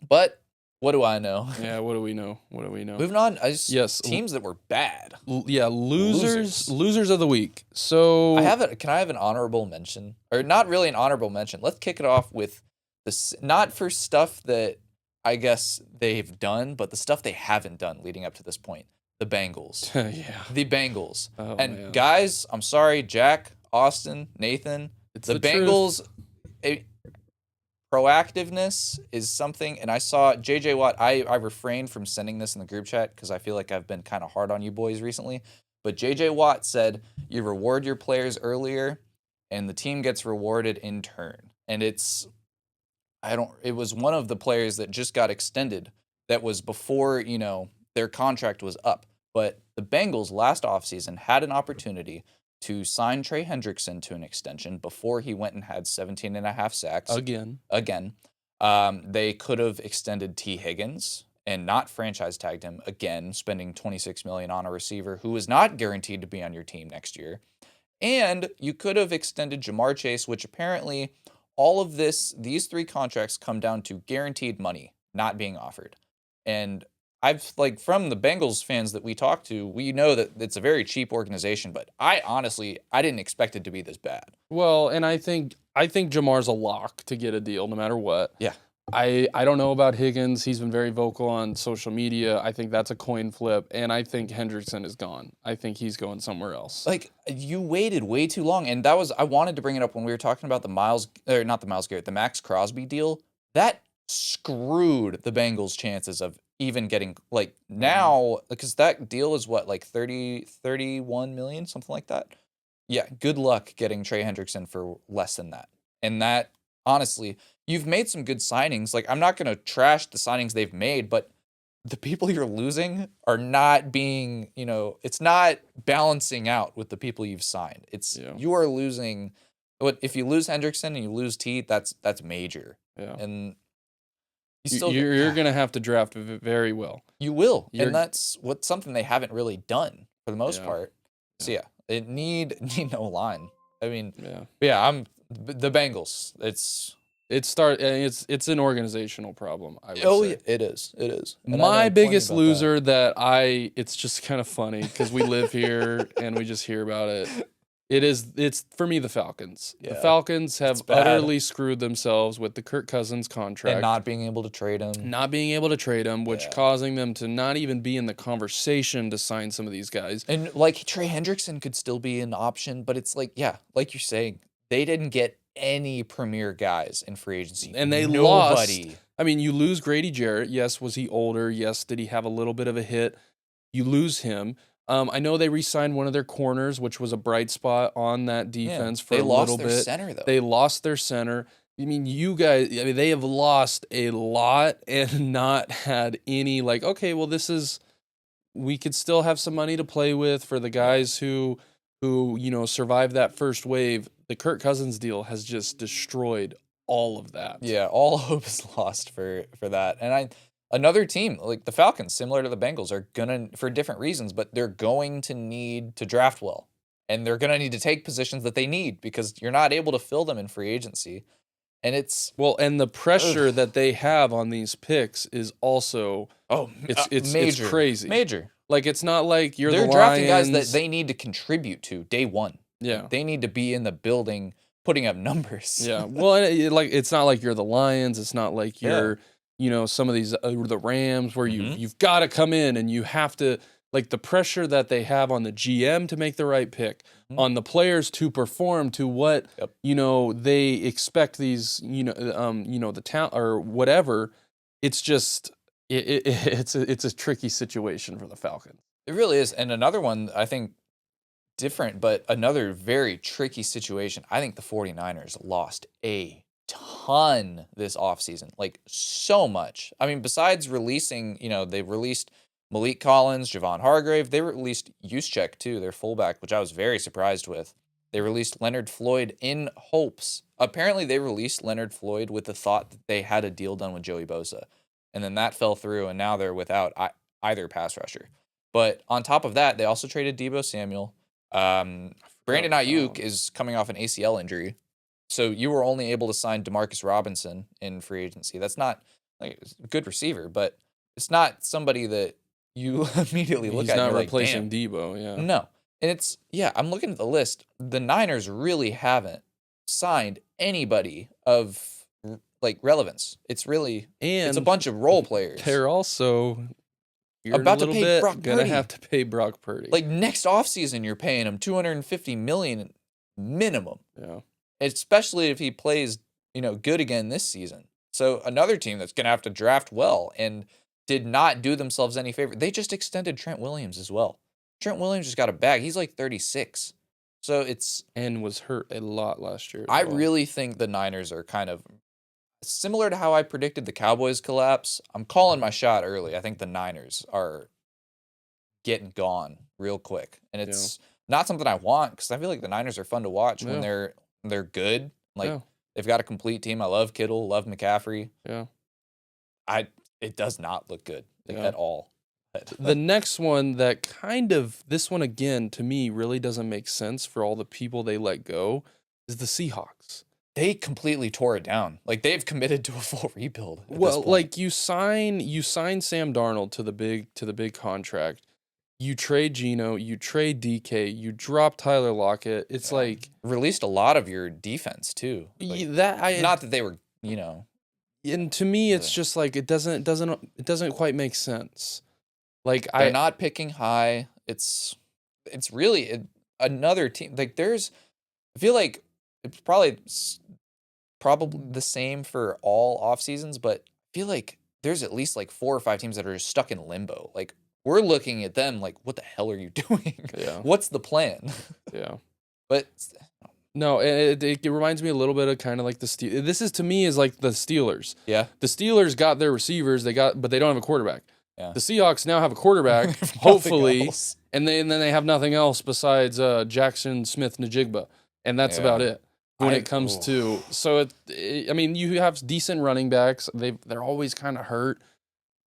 Speaker 2: But what do I know?
Speaker 1: Yeah, what do we know?
Speaker 2: Moving on. Teams that were bad.
Speaker 1: Losers of the week. So
Speaker 2: can I have an honorable mention? Or not really an honorable mention. Let's kick it off with this, not for stuff that I guess they've done, but the stuff they haven't done leading up to this point. The Bengals.
Speaker 1: Yeah.
Speaker 2: The Bengals.
Speaker 1: Oh, man.
Speaker 2: Guys, I'm sorry, Jack, Austin, Nathan.
Speaker 1: It's
Speaker 2: the Bengals. Proactiveness is something, and I saw J.J. Watt. I refrained from sending this in the group chat because I feel like I've been kind of hard on you boys recently. But J.J. Watt said, you reward your players earlier, and the team gets rewarded in turn. And it was one of the players that just got extended that was before, their contract was up. But the Bengals last offseason had an opportunity to sign Trey Hendrickson to an extension before he went and had 17 and a half sacks.
Speaker 1: Again.
Speaker 2: They could have extended T. Higgins and not franchise tagged him again, spending $26 million on a receiver who is not guaranteed to be on your team next year. And you could have extended Jamar Chase, which apparently all of these three contracts come down to guaranteed money not being offered. And I've from the Bengals fans that we talk to, we know that it's a very cheap organization, but I didn't expect it to be this bad.
Speaker 1: Well, and I think Jamar's a lock to get a deal no matter what.
Speaker 2: Yeah.
Speaker 1: I don't know about Higgins. He's been very vocal on social media. I think that's a coin flip, and I think Hendrickson is gone. I think he's going somewhere else.
Speaker 2: You waited way too long, and I wanted to bring it up when we were talking about the Max Crosby deal. That screwed the Bengals' chances of even getting now, because that deal is what, 31 million, something like that. Yeah, good luck getting Trey Hendrickson for less than that. And that, honestly, you've made some good signings. I'm not going to trash the signings they've made, but the people you're losing are not being, it's not balancing out with the people you've signed. You are losing. If you lose Hendrickson and you lose T, that's major.
Speaker 1: Yeah.
Speaker 2: And
Speaker 1: you're going to have to draft very well.
Speaker 2: You will. And that's something they haven't really done for the most part. So it need no line. I mean, I'm the Bengals.
Speaker 1: It's an organizational problem, I would say.
Speaker 2: Yeah, it is. And
Speaker 1: my biggest loser it's just kind of funny because we live here and we just hear about it. It's for me the Falcons. Yeah. The Falcons have utterly screwed themselves with the Kirk Cousins contract.
Speaker 2: And not being able to trade him.
Speaker 1: Which causing them to not even be in the conversation to sign some of these guys.
Speaker 2: And Trey Hendrickson could still be an option, but it's like you're saying, they didn't get any premier guys in free agency.
Speaker 1: And they lost. I mean, you lose Grady Jarrett. Yes, was he older? Yes, did he have a little bit of a hit? You lose him. I know they re-signed one of their corners, which was a bright spot on that defense for a little bit.
Speaker 2: They lost their center, though.
Speaker 1: They lost their center. I mean, they have lost a lot and not had any, we could still have some money to play with for the guys who survived that first wave. The Kirk Cousins deal has just destroyed all of that.
Speaker 2: Yeah, all hope is lost for that. And another team, like the Falcons, similar to the Bengals, are gonna, for different reasons, but they're going to need to draft well. And they're gonna need to take positions that they need because you're not able to fill them in free agency. And
Speaker 1: and the pressure that they have on these picks is also it's
Speaker 2: major.
Speaker 1: It's crazy.
Speaker 2: Major.
Speaker 1: It's not like they're
Speaker 2: drafting guys that they need to contribute to day one.
Speaker 1: Yeah.
Speaker 2: They need to be in the building putting up numbers.
Speaker 1: Yeah. Well, it's not like you're the Lions. It's not like you're, some of these the Rams where you've got to come in and you have to, the pressure that they have on the GM to make the right pick, on the players to perform to what they expect these the talent or whatever. It's just it's a tricky situation for the Falcons.
Speaker 2: It really is. And another one, I think, different, but another very tricky situation. I think the 49ers lost a ton this offseason, so much. I mean, besides releasing, they released Malik Collins, Javon Hargrave. They released Juszczyk too, their fullback, which I was very surprised with. They released Leonard Floyd in hopes. Apparently, they released Leonard Floyd with the thought that they had a deal done with Joey Bosa. And then that fell through, and now they're without either pass rusher. But on top of that, they also traded Deebo Samuel. Brandon Ayuk is coming off an ACL injury. So you were only able to sign Demarcus Robinson in free agency. That's not a good receiver, but it's not somebody that you immediately look at.
Speaker 1: He's not replacing Deebo, yeah.
Speaker 2: No. And I'm looking at the list. The Niners really haven't signed anybody of relevance. It's a bunch of role players.
Speaker 1: They're also
Speaker 2: about to pay Brock Purdy.
Speaker 1: Gonna have to pay Brock Purdy.
Speaker 2: Next offseason, you're paying him $250 million minimum.
Speaker 1: Yeah.
Speaker 2: Especially if he plays, good again this season. So another team that's gonna have to draft well and did not do themselves any favor. They just extended Trent Williams as well. Trent Williams just got a bag. He's 36. So
Speaker 1: and was hurt a lot last year.
Speaker 2: I really think the Niners are kind of similar to how I predicted the Cowboys collapse. I'm calling my shot early. I think the Niners are getting gone real quick. And it's not something I want because I feel like the Niners are fun to watch when they're good. Like they've got a complete team. I love Kittle, love McCaffrey.
Speaker 1: Yeah.
Speaker 2: It does not look good at all.
Speaker 1: The next one that this one again to me really doesn't make sense for all the people they let go is the Seahawks.
Speaker 2: They completely tore it down. Like they've committed to a full rebuild.
Speaker 1: Well, like you sign Sam Darnold to the big contract. You trade Geno, you trade DK, you drop Tyler Lockett. It's like
Speaker 2: released a lot of your defense too. Like, not that they were,
Speaker 1: And to me, it's just like it doesn't quite make sense. Like
Speaker 2: they're not picking high. It's really another team. Like I feel like it's probably the same for all off seasons, but I feel like there's at least like 4 or 5 teams that are just stuck in limbo. Like we're looking at them like, what the hell are you doing?
Speaker 1: Yeah.
Speaker 2: What's the plan?
Speaker 1: Yeah.
Speaker 2: But
Speaker 1: no, it reminds me a little bit of kind of like the Steelers. This is to me is like the Steelers.
Speaker 2: Yeah.
Speaker 1: The Steelers got their receivers, but they don't have a quarterback.
Speaker 2: Yeah.
Speaker 1: The Seahawks now have a quarterback, hopefully, and then they have nothing else besides Jackson Smith-Njigba, and that's about it when it comes to. So I mean, you have decent running backs. They're always kind of hurt,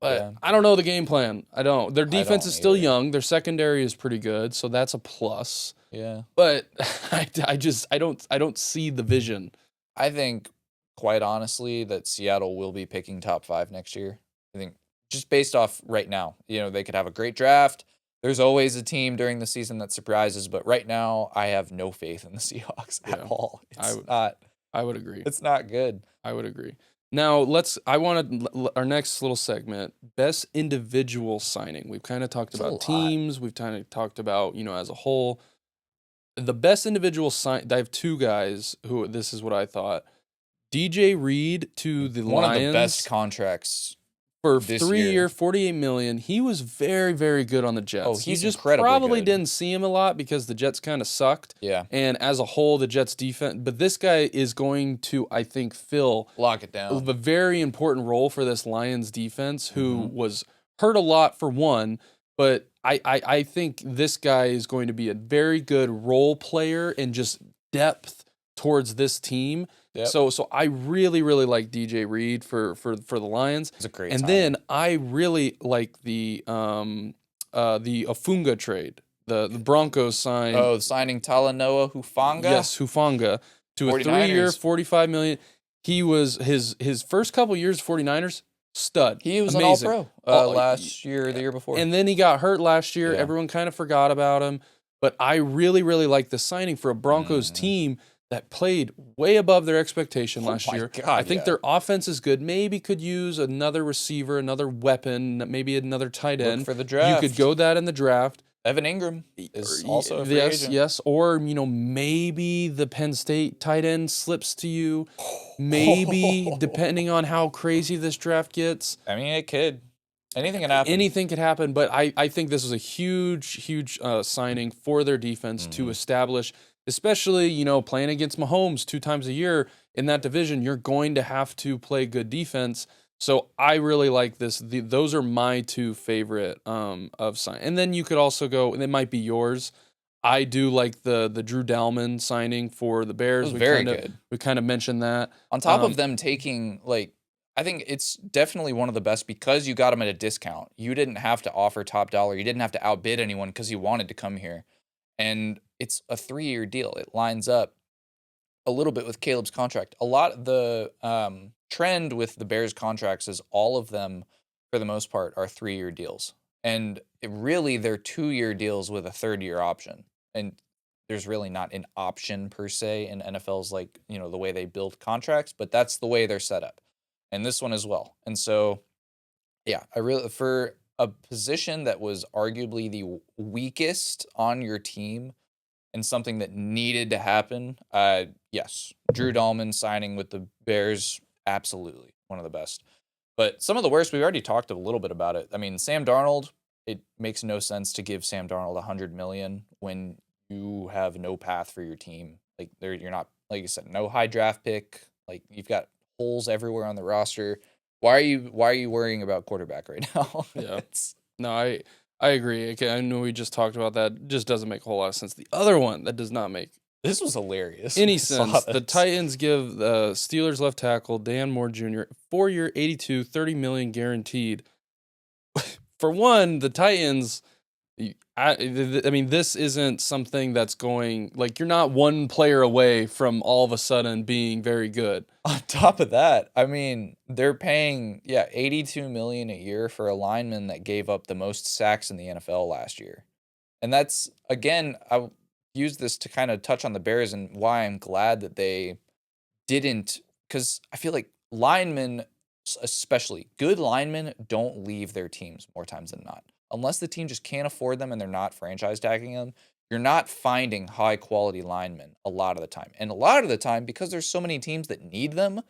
Speaker 1: but I don't know the game plan. I don't. Their defense is still young. Their secondary is pretty good, so that's a plus.
Speaker 2: Yeah,
Speaker 1: but I don't see the vision.
Speaker 2: I think, quite honestly, that Seattle will be picking top 5 next year. I think. Just based off right now, they could have a great draft. There's always a team during the season that surprises, but right now I have no faith in the Seahawks at all.
Speaker 1: I would agree.
Speaker 2: It's not good.
Speaker 1: I would agree. Now I wanted our next little segment, best individual signing. We've kind of talked about teams. We've kind of talked about, as a whole. The best individual sign, I have 2 guys who, this is what I thought. DJ Reed to the Lions.
Speaker 2: One of the best contracts.
Speaker 1: For 3-year, $48 million, he was very, very good on the Jets.
Speaker 2: Oh, he's
Speaker 1: just
Speaker 2: incredibly
Speaker 1: probably
Speaker 2: good.
Speaker 1: Didn't see him a lot because the Jets kind of sucked.
Speaker 2: Yeah.
Speaker 1: And as a whole, the Jets defense. But this guy is going to, I think,
Speaker 2: lock it down.
Speaker 1: A very important role for this Lions defense, who was hurt a lot for one. But I think this guy is going to be a very good role player and just depth towards this team.
Speaker 2: Yep.
Speaker 1: So I really, really like DJ Reed for the Lions.
Speaker 2: It's a great
Speaker 1: and
Speaker 2: signing.
Speaker 1: Then I really like the Afunga trade. The Broncos signed.
Speaker 2: Oh, signing Talanoa Hufanga?
Speaker 1: Yes, Hufanga to 49ers. A 3-year, $45 million. He was his first couple years 49ers, stud.
Speaker 2: He was
Speaker 1: amazing.
Speaker 2: an All-Pro last year, the year before.
Speaker 1: And then he got hurt last year.
Speaker 2: Yeah.
Speaker 1: Everyone kind of forgot about him. But I really, really like the signing for a Broncos team that played way above their expectation last year.
Speaker 2: God,
Speaker 1: I think their offense is good. Maybe could use another receiver, another weapon, maybe another tight end.
Speaker 2: Look for the draft.
Speaker 1: You could go that in the draft.
Speaker 2: Evan Ingram is also a free agent.
Speaker 1: Yes. Or, maybe the Penn State tight end slips to you. Maybe, depending on how crazy this draft gets.
Speaker 2: I mean, it could. Anything can happen.
Speaker 1: Anything could happen, but I think this was a huge signing for their defense to establish. Especially, playing against Mahomes 2 times a year in that division, you're going to have to play good defense. So I really like this. Those are my 2 favorite of sign. And then you could also go, and it might be yours. I do like the Drew Dalman signing for the Bears.
Speaker 2: Good.
Speaker 1: We kind of mentioned that.
Speaker 2: On top of them taking, I think it's definitely one of the best because you got him at a discount. You didn't have to offer top dollar. You didn't have to outbid anyone because you wanted to come here. And it's a 3-year deal. It lines up a little bit with Caleb's contract. A lot of the trend with the Bears contracts is all of them, for the most part, are 3-year deals. And they're 2-year deals with a 3rd-year option. And there's really not an option per se in NFL's the way they build contracts, but that's the way they're set up. And this one as well. And so, yeah, for a position that was arguably the weakest on your team and something that needed to happen, yes, Drew Dalman signing with the Bears, absolutely one of the best. But some of the worst, we've already talked a little bit about it. I mean, Sam Darnold, it makes no sense to give Sam Darnold $100 million when you have no path for your team. You're not, like you said, no high draft pick. You've got holes everywhere on the roster. Why are you worrying about quarterback right now?
Speaker 1: Yeah. No, I agree. Okay, I know we just talked about that. It just doesn't make a whole lot of sense. The other one that does not make
Speaker 2: This was hilarious.
Speaker 1: any
Speaker 2: I saw
Speaker 1: sense. The
Speaker 2: this.
Speaker 1: Titans give the Steelers left tackle Dan Moore Jr. 4-year, $30 million guaranteed. For one, the Titans. I mean, this isn't something that's going like you're not one player away from all of a sudden being very good.
Speaker 2: On top of that, I mean, they're paying $82 million a year for a lineman that gave up the most sacks in the NFL last year. And that's, again, I use this to kind of touch on the Bears and why I'm glad that they didn't, because I feel like linemen, especially good linemen, don't leave their teams more times than not. Unless the team just can't afford them and they're not franchise tagging them, you're not finding high quality linemen a lot of the time. And a lot of the time, because there's so many teams that need them,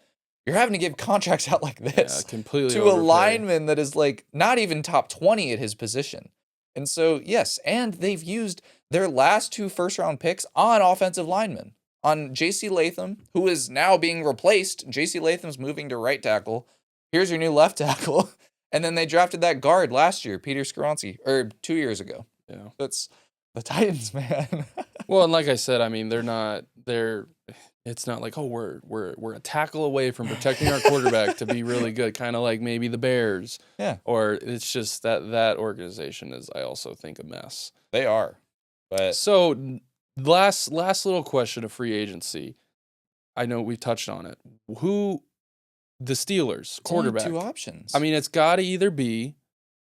Speaker 2: you're having to give contracts out like this
Speaker 1: completely
Speaker 2: to
Speaker 1: overpay.
Speaker 2: a lineman that is like not even top 20 at his position. And so, yes, and they've used their last 2 first-round picks on offensive linemen. On J.C. Latham, who is now being replaced. J.C. Latham's moving to right tackle. Here's your new left tackle. And then they drafted that guard last year, Peter Skoronski, or 2 years ago.
Speaker 1: Yeah.
Speaker 2: That's the Titans, man.
Speaker 1: Well, and like I said, I mean, it's not like, oh, we're a tackle away from protecting our quarterback to be really good, kind of like maybe the Bears.
Speaker 2: Yeah.
Speaker 1: Or it's just that organization is, I also think, a mess.
Speaker 2: They are. But
Speaker 1: so last little question of free agency. I know we touched on it. The Steelers quarterback.
Speaker 2: Only 2 options.
Speaker 1: I mean, it's got to either be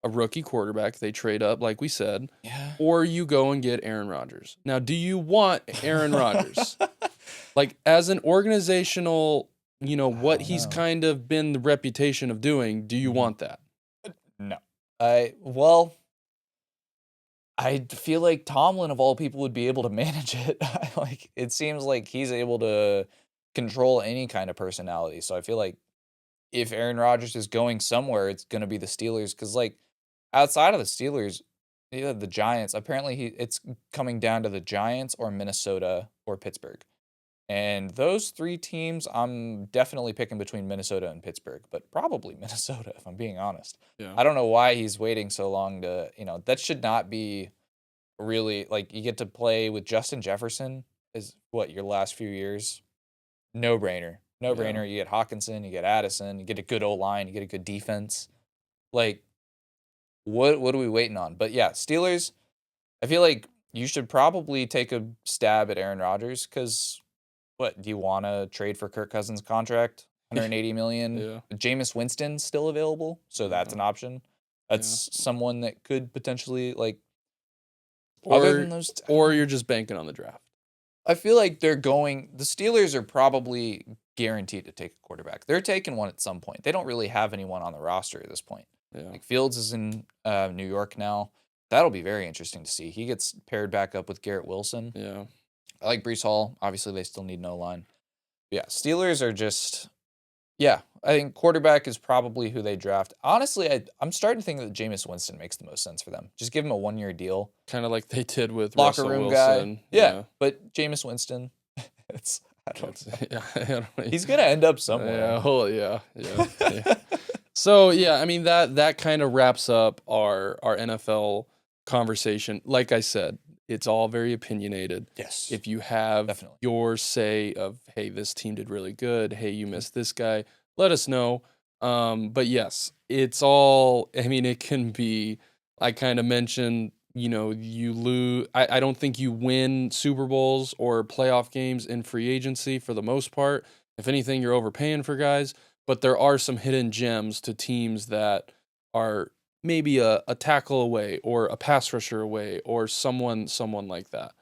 Speaker 1: a rookie quarterback they trade up, like we said, or you go and get Aaron Rodgers. Now, do you want Aaron Rodgers? Like, as an organizational, what he's kind of been the reputation of doing, do you want that?
Speaker 2: No. I feel like Tomlin, of all people, would be able to manage it. Like, it seems like he's able to control any kind of personality. So I feel like if Aaron Rodgers is going somewhere, it's going to be the Steelers. Because, like, outside of the Steelers, the Giants, apparently it's coming down to the Giants or Minnesota or Pittsburgh. And those 3 teams, I'm definitely picking between Minnesota and Pittsburgh, but probably Minnesota, if I'm being honest.
Speaker 1: Yeah.
Speaker 2: I don't know why he's waiting so long to, that should not be really, like, you get to play with Justin Jefferson is your last few years? No-brainer. No-brainer. You get Hawkinson, you get Addison, you get a good O-line, you get a good defense. Like, what are we waiting on? But yeah, Steelers, I feel like you should probably take a stab at Aaron Rodgers because do you want to trade for Kirk Cousins' contract? $180 million.
Speaker 1: Yeah.
Speaker 2: Jameis Winston's still available, so that's an option. That's someone that could potentially, like, other than those
Speaker 1: or you're just banking on the draft.
Speaker 2: I feel like the Steelers are probably guaranteed to take a quarterback. They're taking one at some point. They don't really have anyone on the roster at this point.
Speaker 1: Yeah.
Speaker 2: Like, Fields is in New York now. That'll be very interesting to see. He gets paired back up with Garrett Wilson.
Speaker 1: Yeah.
Speaker 2: I like Breece Hall. Obviously, they still need no line. But yeah, Steelers are just, I think quarterback is probably who they draft. Honestly, I'm starting to think that Jameis Winston makes the most sense for them. Just give him a 1-year deal.
Speaker 1: Kind of like they did with
Speaker 2: Locker
Speaker 1: Russell
Speaker 2: room
Speaker 1: Wilson.
Speaker 2: guy. Yeah, but Jameis Winston, he's going to end up somewhere.
Speaker 1: Yeah. So, I mean, that kind of wraps up our NFL conversation. Like I said, it's all very opinionated.
Speaker 2: Yes.
Speaker 1: If you have your say of, hey, this team did really good, hey, you missed this guy, let us know. But yes, it's all, I mean, it can be, I kind of mentioned, you lose. I don't think you win Super Bowls or playoff games in free agency for the most part. If anything, you're overpaying for guys. But there are some hidden gems to teams that are maybe a tackle away or a pass rusher away or someone like that.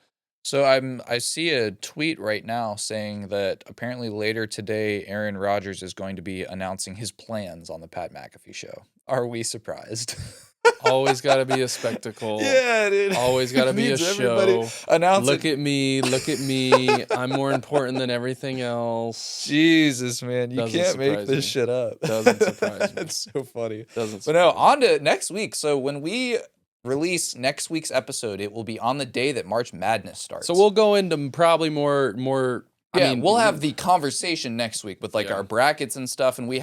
Speaker 2: So I see a tweet right now saying that apparently later today, Aaron Rodgers is going to be announcing his plans on the Pat McAfee show. Are we surprised?
Speaker 1: Always got to be a spectacle.
Speaker 2: Yeah, dude.
Speaker 1: Always got to be a show. Look at me. I'm more important than everything else.
Speaker 2: Jesus, man. You can't make this shit up.
Speaker 1: Doesn't surprise me.
Speaker 2: It's so funny.
Speaker 1: Doesn't surprise
Speaker 2: me. But no, on to next week. So when we release next week's episode, it will be on the day that March Madness starts.
Speaker 1: So we'll go into probably more
Speaker 2: Yeah, we'll have the conversation next week with like our brackets and stuff, and we've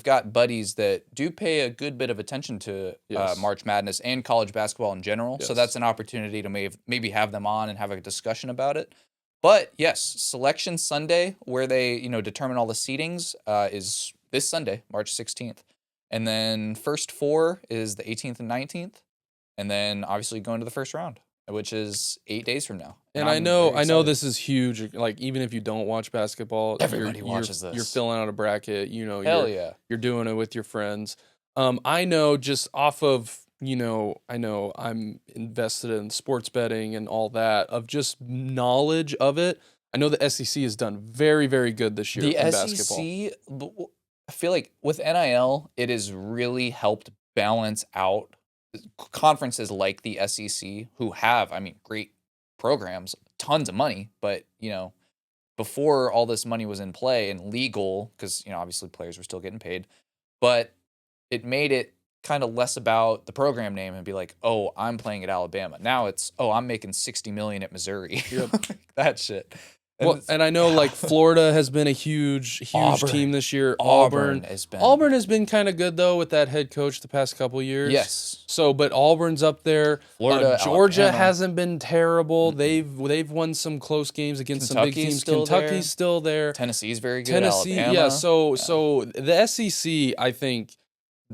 Speaker 2: got buddies that do pay a good bit of attention to March Madness and college basketball in general. So that's an opportunity to maybe have them on and have a discussion about it. But yes, Selection Sunday, where they determine all the seedings, is this Sunday, March 16th, and then first four is the 18th and 19th, and then obviously going to the first round, which is 8 days from now.
Speaker 1: And I know this is huge. Like, even if you don't watch basketball,
Speaker 2: everybody watches this.
Speaker 1: You're filling out a bracket.
Speaker 2: Hell yeah.
Speaker 1: You're doing it with your friends. I know just off of, I know I'm invested in sports betting and all that, of just knowledge of it. I know the SEC has done very, very good this year in basketball.
Speaker 2: The SEC, I feel like with NIL, it has really helped balance out conferences like the SEC, who have, great programs, tons of money, but before all this money was in play and legal, because obviously players were still getting paid, but it made it kind of less about the program name and be like, oh, I'm playing at Alabama. Now it's, oh, I'm making $60 million at Missouri. Yep. That shit.
Speaker 1: And I know like Florida has been a huge team this year. Auburn has been kind of good though with that head coach the past couple years.
Speaker 2: Yes.
Speaker 1: So, but Auburn's up there.
Speaker 2: Florida,
Speaker 1: Georgia
Speaker 2: Alabama
Speaker 1: hasn't been terrible. They've won some close games against some big teams. Kentucky's still there.
Speaker 2: Tennessee's very good.
Speaker 1: Tennessee,
Speaker 2: Alabama.
Speaker 1: yeah. So the SEC, I think,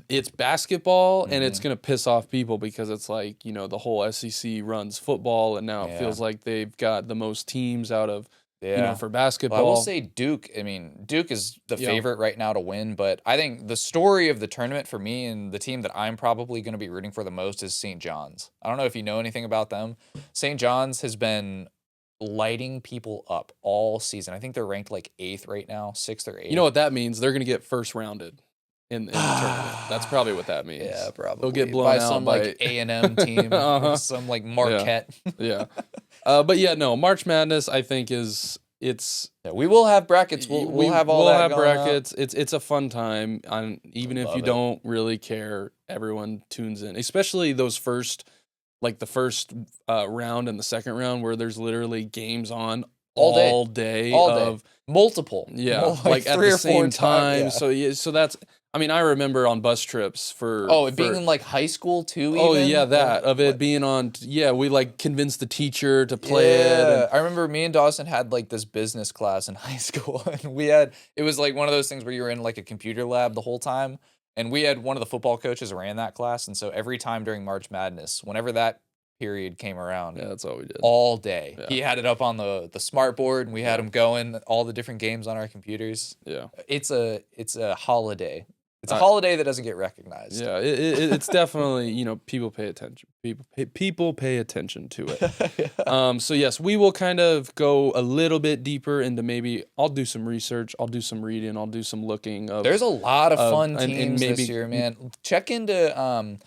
Speaker 1: it's basketball, and it's going to piss off people because it's like, the whole SEC runs football, and now it feels like they've got the most teams out of, for basketball.
Speaker 2: Well, I will say Duke. Duke is the favorite right now to win, but I think the story of the tournament for me and the team that I'm probably going to be rooting for the most is St. John's. I don't know if you know anything about them. St. John's has been lighting people up all season. I think they're ranked like 8th right now, 6th or 8th.
Speaker 1: You know what that means? They're going to get first rounded in the tournament. That's probably what that means.
Speaker 2: Yeah, probably.
Speaker 1: They'll get blown out
Speaker 2: some like A&M team, some like Marquette.
Speaker 1: Yeah. But yeah, no, March Madness I think
Speaker 2: we will have brackets. We'll have all that going
Speaker 1: brackets. It's a fun time. Even if you don't really care, everyone tunes in. Especially those first round and the second round where there's literally games on all day.
Speaker 2: Multiple.
Speaker 1: Yeah, like at the same time. Yeah. So that's, I remember on bus trips
Speaker 2: being in like high school too.
Speaker 1: Oh yeah, it being on. Yeah, we like convinced the teacher to play it. And
Speaker 2: I remember me and Dawson had like this business class in high school, and it was like one of those things where you were in like a computer lab the whole time, and we had one of the football coaches ran that class, and so every time during March Madness, whenever that period came around,
Speaker 1: that's all we did
Speaker 2: all day. Yeah. He had it up on the smart board, and we had him going all the different games on our computers.
Speaker 1: Yeah,
Speaker 2: it's a holiday. It's a holiday that doesn't get recognized.
Speaker 1: Yeah, it's definitely, people pay attention. People pay attention to it. So yes, we will kind of go a little bit deeper into I'll do some research, I'll do some reading, I'll do some looking.
Speaker 2: There's a lot of fun teams this year, man. Check into,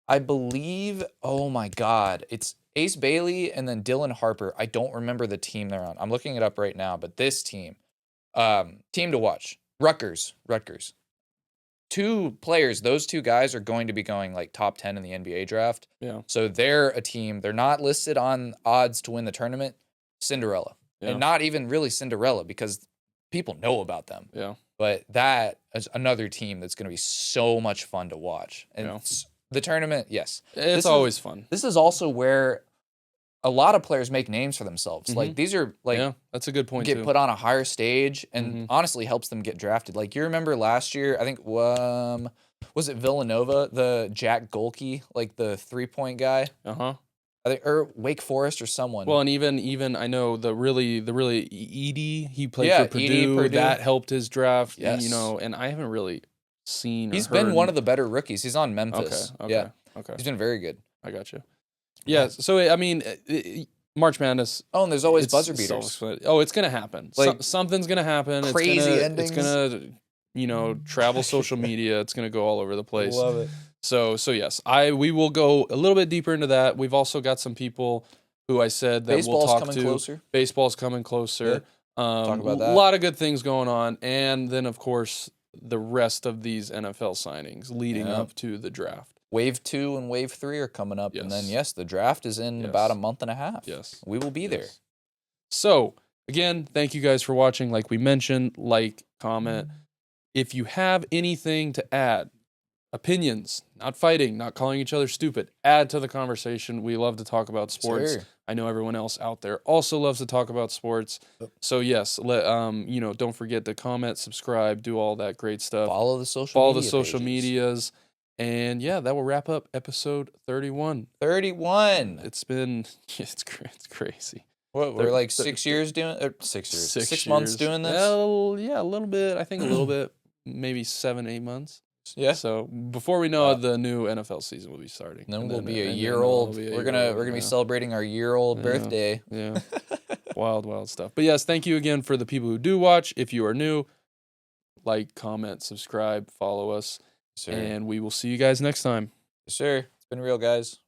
Speaker 2: I believe, oh my God, it's Ace Bailey and then Dylan Harper. I don't remember the team they're on. I'm looking it up right now, but this team to watch, Rutgers. 2 players, those 2 guys are going to be going like top 10 in the NBA draft.
Speaker 1: Yeah.
Speaker 2: So they're a team. They're not listed on odds to win the tournament. Cinderella. Yeah. And not even really Cinderella because people know about them.
Speaker 1: Yeah.
Speaker 2: But that is another team that's going to be so much fun to watch. And the tournament, yes.
Speaker 1: It's always fun.
Speaker 2: This is also where a lot of players make names for themselves. Like these are like,
Speaker 1: that's a good point.
Speaker 2: Get put on a higher stage and honestly helps them get drafted. Like you remember last year, I think was it Villanova, the Jack Golke, like the 3-point guy?
Speaker 1: I
Speaker 2: think, or Wake Forest or someone.
Speaker 1: Well, and even I know the really Edey, he played for Purdue. That helped his draft.
Speaker 2: Yes.
Speaker 1: And I haven't really seen.
Speaker 2: He's been one of the better rookies. He's on Memphis.
Speaker 1: Okay.
Speaker 2: He's been very good.
Speaker 1: I got you. Yeah, so March Madness.
Speaker 2: Oh, and there's always buzzer beaters.
Speaker 1: It's gonna happen. Like, something's gonna happen.
Speaker 2: Crazy endings.
Speaker 1: It's gonna, travel social media. It's gonna go all over the place.
Speaker 2: Love it.
Speaker 1: So yes, we will go a little bit deeper into that. We've also got some people who I said that we'll talk to.
Speaker 2: Closer.
Speaker 1: Baseball's coming closer.
Speaker 2: Talk about that.
Speaker 1: A lot of good things going on, and then of course the rest of these NFL signings leading up to the draft.
Speaker 2: Wave 2 and Wave 3 are coming up. Yes. And then, the draft is in about a month and a half.
Speaker 1: Yes.
Speaker 2: We will be there.
Speaker 1: So, again, thank you guys for watching. Like we mentioned, like, comment. If you have anything to add, opinions, not fighting, not calling each other stupid, add to the conversation. We love to talk about sports.
Speaker 2: Sure.
Speaker 1: I know everyone else out there also loves to talk about sports. So yes, don't forget to comment, subscribe, do all that great stuff.
Speaker 2: Follow the social
Speaker 1: social
Speaker 2: pages.
Speaker 1: medias. And yeah, that will wrap up episode 31.
Speaker 2: 31.
Speaker 1: It's been it's crazy.
Speaker 2: What, we're like 6 years doing 6 years. 6 months doing this?
Speaker 1: Well, yeah, a little bit. I think a little bit, maybe 7, 8 months.
Speaker 2: Yeah.
Speaker 1: So before we know it, the new NFL season will be starting.
Speaker 2: Then we'll be a year old. We're gonna be celebrating our year-old birthday.
Speaker 1: Yeah. Wild stuff. But yes, thank you again for the people who do watch. If you are new, like, comment, subscribe, follow us.
Speaker 2: Sure.
Speaker 1: And we will see you guys next time.
Speaker 2: Sure. It's been real, guys.